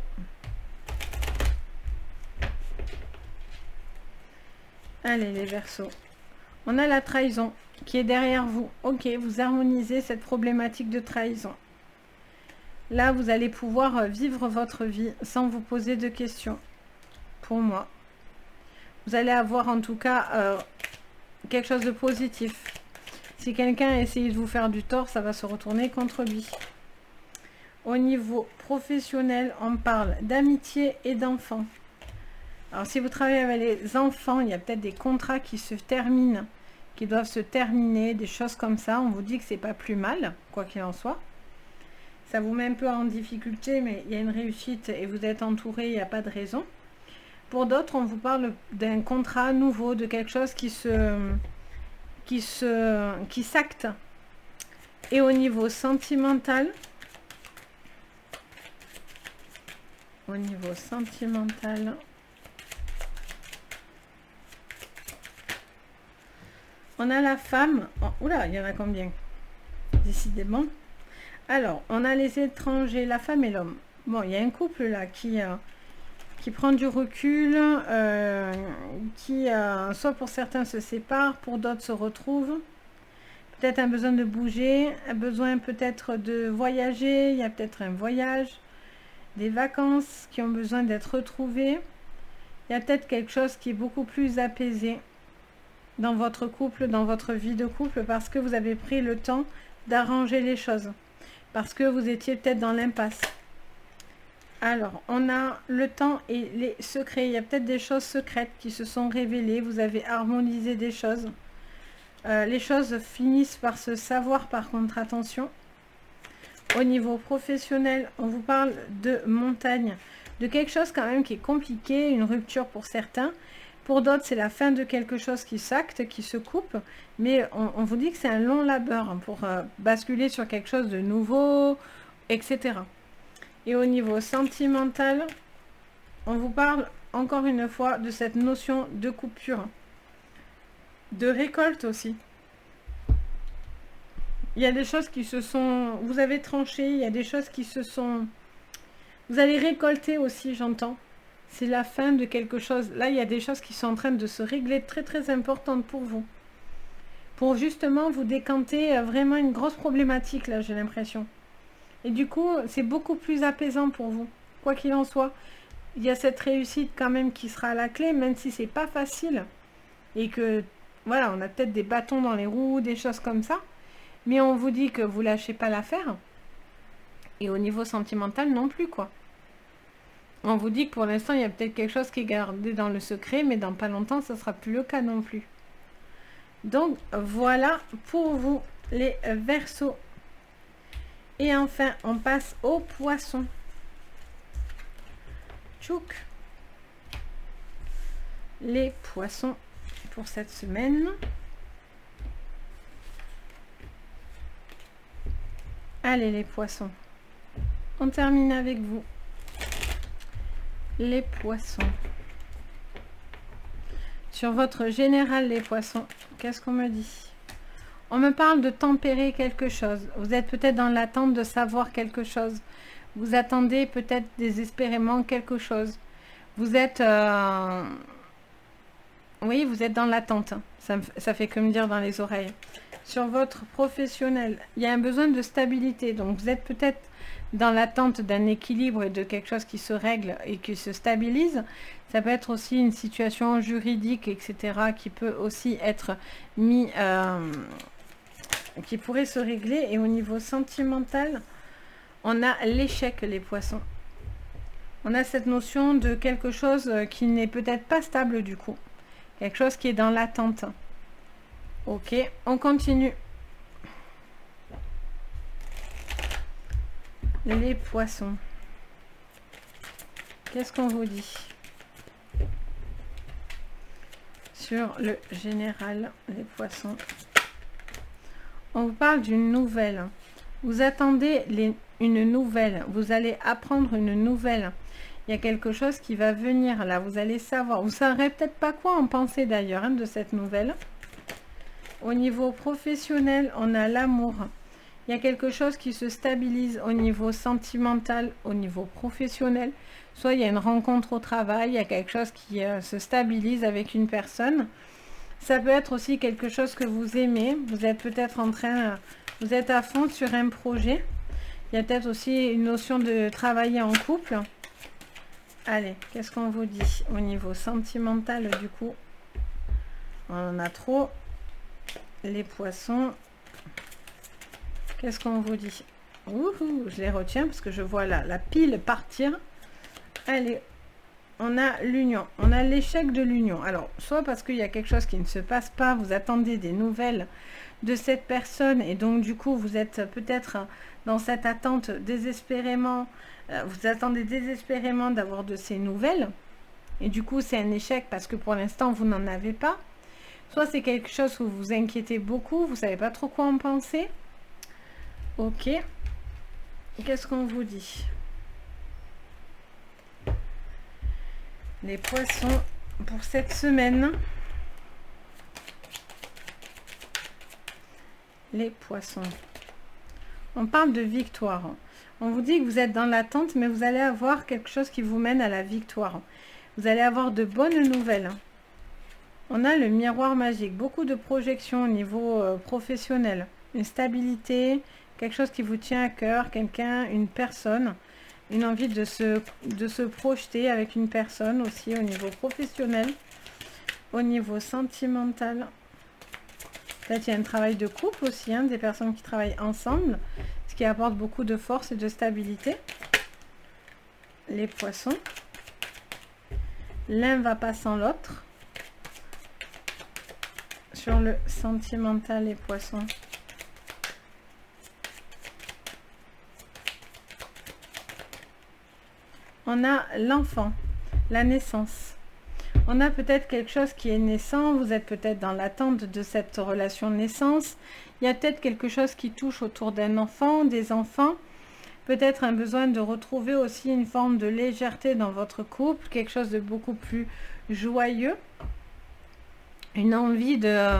Allez, les Verseaux. On a la trahison qui est derrière vous. Ok, vous harmonisez cette problématique de trahison. Là, vous allez pouvoir vivre votre vie sans vous poser de questions. Pour moi. Vous allez avoir en tout cas quelque chose de positif. Si quelqu'un a essayé de vous faire du tort, ça va se retourner contre lui. Au niveau professionnel, on parle d'amitié et d'enfants. Alors, si vous travaillez avec les enfants, il y a peut-être des contrats qui se terminent, qui doivent se terminer, des choses comme ça. On vous dit que c'est pas plus mal, quoi qu'il en soit. Ça vous met un peu en difficulté, mais il y a une réussite et vous êtes entouré, il n'y a pas de raison. Pour d'autres, on vous parle d'un contrat nouveau, de quelque chose qui s'acte. Et au niveau sentimental, on a la femme. Oh, oula, il y en a combien? Décidément. Alors, on a les étrangers, la femme et l'homme. Bon, il y a un couple là qui prend du recul, soit pour certains se sépare, pour d'autres se retrouve. Peut-être un besoin de bouger, un besoin peut-être de voyager, il y a peut-être un voyage, des vacances qui ont besoin d'être retrouvées. Il y a peut-être quelque chose qui est beaucoup plus apaisé dans votre couple, dans votre vie de couple, parce que vous avez pris le temps d'arranger les choses, parce que vous étiez peut-être dans l'impasse. Alors, on a le temps et les secrets. Il y a peut-être des choses secrètes qui se sont révélées. Vous avez harmonisé des choses. Les choses finissent par se savoir, par contre, attention. Au niveau professionnel, on vous parle de montagne, de quelque chose quand même qui est compliqué, une rupture pour certains. Pour d'autres, c'est la fin de quelque chose qui s'acte, qui se coupe. Mais on vous dit que c'est un long labeur pour basculer sur quelque chose de nouveau, etc. Et au niveau sentimental, on vous parle encore une fois de cette notion de coupure, de récolte aussi. Il y a des choses qui se sont... Vous avez tranché, il y a des choses qui se sont... Vous allez récolter aussi, j'entends. C'est la fin de quelque chose. Là, il y a des choses qui sont en train de se régler, très très importantes pour vous. Pour justement vous décanter vraiment une grosse problématique, là, j'ai l'impression. Et du coup, c'est beaucoup plus apaisant pour vous. Quoi qu'il en soit, il y a cette réussite quand même qui sera à la clé, même si c'est pas facile. et que, voilà, on a peut-être des bâtons dans les roues, des choses comme ça, mais on vous dit que vous lâchez pas l'affaire, et au niveau sentimental non plus, quoi. On vous dit que pour l'instant, il y a peut-être quelque chose qui est gardé dans le secret, mais dans pas longtemps, ça sera plus le cas non plus. Donc, voilà pour vous, les Verseaux. Et enfin, on passe aux Poissons. Tchouk. Les Poissons pour cette semaine. Allez, les Poissons. On termine avec vous. Les Poissons. Sur votre général, les Poissons, qu'est-ce qu'on me dit? On me parle de tempérer quelque chose. Vous êtes peut-être dans l'attente de savoir quelque chose. Vous attendez peut-être désespérément quelque chose. Vous êtes... Oui, vous êtes dans l'attente. Ça fait que me dire dans les oreilles. Sur votre professionnel, il y a un besoin de stabilité. Donc, vous êtes peut-être dans l'attente d'un équilibre et de quelque chose qui se règle et qui se stabilise. Ça peut être aussi une situation juridique, etc., qui peut aussi être mis... qui pourrait se régler. Et au niveau sentimental, on a l'échec, les Poissons. On a cette notion de quelque chose qui n'est peut-être pas stable du coup. Quelque chose qui est dans l'attente. Ok, on continue. Les Poissons. Qu'est-ce qu'on vous dit sur le général, les Poissons? On vous parle d'une nouvelle. Vous attendez une nouvelle. Vous allez apprendre une nouvelle. Il y a quelque chose qui va venir là. Vous allez savoir. Vous ne saurez peut-être pas quoi en penser d'ailleurs de cette nouvelle. Au niveau professionnel, on a l'amour. Il y a quelque chose qui se stabilise au niveau sentimental, au niveau professionnel. Soit il y a une rencontre au travail, il y a quelque chose qui se stabilise avec une personne. Ça peut être aussi quelque chose que vous aimez. Vous êtes peut-être en train, vous êtes à fond sur un projet. Il y a peut-être aussi une notion de travailler en couple. Allez, qu'est-ce qu'on vous dit au niveau sentimental du coup? On en a trop. Les Poissons. Qu'est-ce qu'on vous dit? Ouhou, je les retiens parce que je vois la pile partir. Allez, on a l'union. On a l'échec de l'union. Alors, soit parce qu'il y a quelque chose qui ne se passe pas, vous attendez des nouvelles de cette personne et donc du coup, vous êtes peut-être dans cette attente désespérément. Vous attendez désespérément d'avoir de ces nouvelles. Et du coup, c'est un échec parce que pour l'instant, vous n'en avez pas. Soit c'est quelque chose où vous vous inquiétez beaucoup, vous ne savez pas trop quoi en penser. Ok. Qu'est-ce qu'on vous dit? Les Poissons pour cette semaine. Les Poissons. On parle de victoire. On vous dit que vous êtes dans l'attente, mais vous allez avoir quelque chose qui vous mène à la victoire. Vous allez avoir de bonnes nouvelles. On a le miroir magique. Beaucoup de projections au niveau professionnel. Une stabilité, quelque chose qui vous tient à cœur, quelqu'un, une personne. Une envie de se projeter avec une personne aussi au niveau professionnel. Au niveau sentimental. Peut-être il y a un travail de couple aussi, hein, des personnes qui travaillent ensemble. Ce qui apporte beaucoup de force et de stabilité. Les Poissons. L'un va pas sans l'autre. Sur le sentimental, les Poissons. On a l'enfant, la naissance. On a peut-être quelque chose qui est naissant. Vous êtes peut-être dans l'attente de cette relation de naissance. Il y a peut-être quelque chose qui touche autour d'un enfant, des enfants. Peut-être un besoin de retrouver aussi une forme de légèreté dans votre couple. Quelque chose de beaucoup plus joyeux. Une envie de...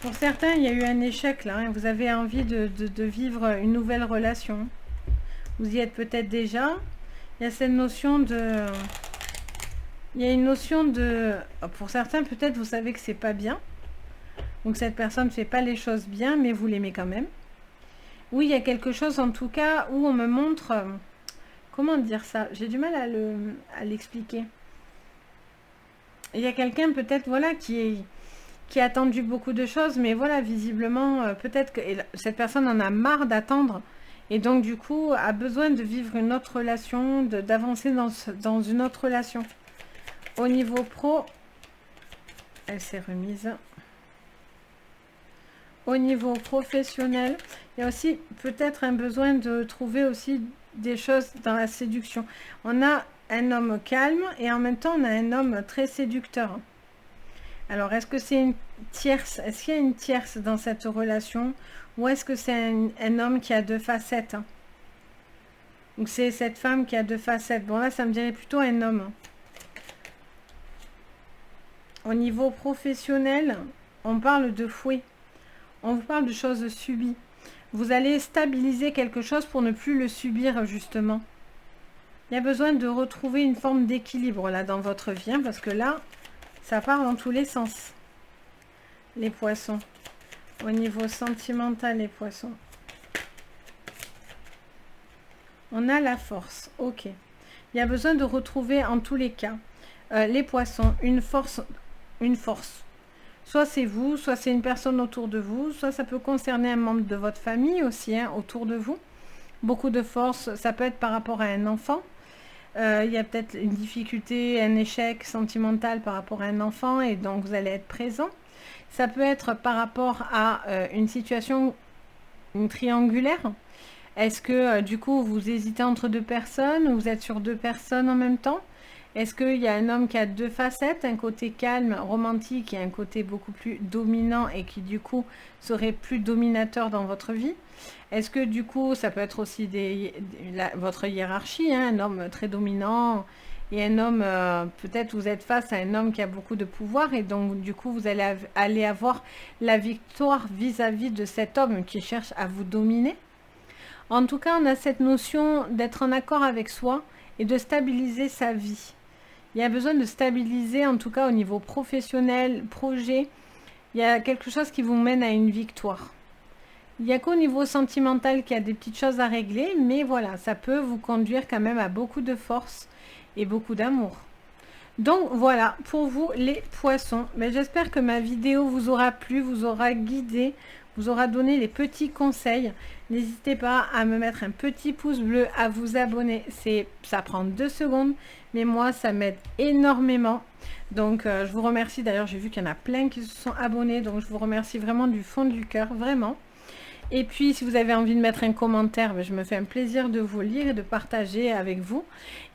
Pour certains, il y a eu un échec là. Hein. Vous avez envie de vivre une nouvelle relation. Vous y êtes peut-être déjà. Il y a cette notion de... Il y a une notion de... Pour certains, peut-être, vous savez que c'est pas bien. Donc, cette personne ne fait pas les choses bien, mais vous l'aimez quand même. Oui, il y a quelque chose, en tout cas, où on me montre... Comment dire ça? J'ai du mal à l'expliquer. il y a quelqu'un peut-être, voilà, qui a attendu beaucoup de choses, mais voilà, visiblement, peut-être que cette personne en a marre d'attendre, et donc du coup, a besoin de vivre une autre relation, d'avancer dans une autre relation. Au niveau pro, elle s'est remise. Au niveau professionnel, il y a aussi peut-être un besoin de trouver aussi des choses dans la séduction. On a un homme calme et en même temps on a un homme très séducteur. Alors est-ce que c'est une tierce? Est-ce qu'il y a une tierce dans cette relation? Ou est-ce que c'est un homme qui a deux facettes? Ou c'est cette femme qui a deux facettes? Bon là ça me dirait plutôt un homme. Au niveau professionnel, on parle de fouet. On vous parle de choses subies. Vous allez stabiliser quelque chose pour ne plus le subir, justement. Il y a besoin de retrouver une forme d'équilibre, là, dans votre vie, hein, parce que là, ça part dans tous les sens. Les poissons. Au niveau sentimental, les poissons. On a la force. Ok. Il y a besoin de retrouver, en tous les cas, les poissons, une force. Soit c'est vous, soit c'est une personne autour de vous, soit ça peut concerner un membre de votre famille aussi, hein, autour de vous. Beaucoup de force, ça peut être par rapport à un enfant. Il y a peut-être une difficulté, un échec sentimental par rapport à un enfant et donc vous allez être présent. Ça peut être par rapport à une situation triangulaire. Est-ce que du coup vous hésitez entre deux personnes ou vous êtes sur deux personnes en même temps? Est-ce qu'il y a un homme qui a deux facettes, un côté calme, romantique et un côté beaucoup plus dominant et qui du coup serait plus dominateur dans votre vie? Est-ce que du coup ça peut être aussi votre hiérarchie, hein, un homme très dominant et un homme, peut-être vous êtes face à un homme qui a beaucoup de pouvoir et donc du coup vous allez avoir la victoire vis-à-vis de cet homme qui cherche à vous dominer? En tout cas, on a cette notion d'être en accord avec soi et de stabiliser sa vie. Il y a besoin de stabiliser, en tout cas au niveau professionnel, projet. Il y a quelque chose qui vous mène à une victoire. Il n'y a qu'au niveau sentimental qu'il y a des petites choses à régler, mais voilà, ça peut vous conduire quand même à beaucoup de force et beaucoup d'amour. Donc voilà, pour vous les poissons. Mais j'espère que ma vidéo vous aura plu, vous aura guidé, vous aura donné les petits conseils. N'hésitez pas à me mettre un petit pouce bleu, à vous abonner. Ça prend 2 secondes, mais moi ça m'aide énormément. Donc je vous remercie. D'ailleurs j'ai vu qu'il y en a plein qui se sont abonnés, donc je vous remercie vraiment du fond du cœur, vraiment. Et puis, si vous avez envie de mettre un commentaire, je me fais un plaisir de vous lire et de partager avec vous.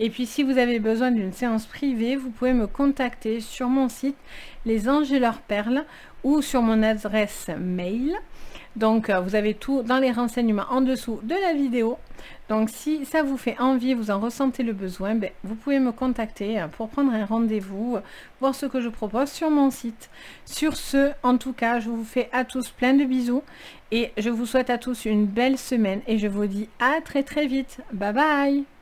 Et puis, si vous avez besoin d'une séance privée, vous pouvez me contacter sur mon site Les Anges et leurs Perles ou sur mon adresse mail. Donc, vous avez tout dans les renseignements en dessous de la vidéo. Donc, si ça vous fait envie, vous en ressentez le besoin, vous pouvez me contacter pour prendre un rendez-vous, voir ce que je propose sur mon site. Sur ce, en tout cas, je vous fais à tous plein de bisous et je vous souhaite à tous une belle semaine et je vous dis à très très vite. Bye bye!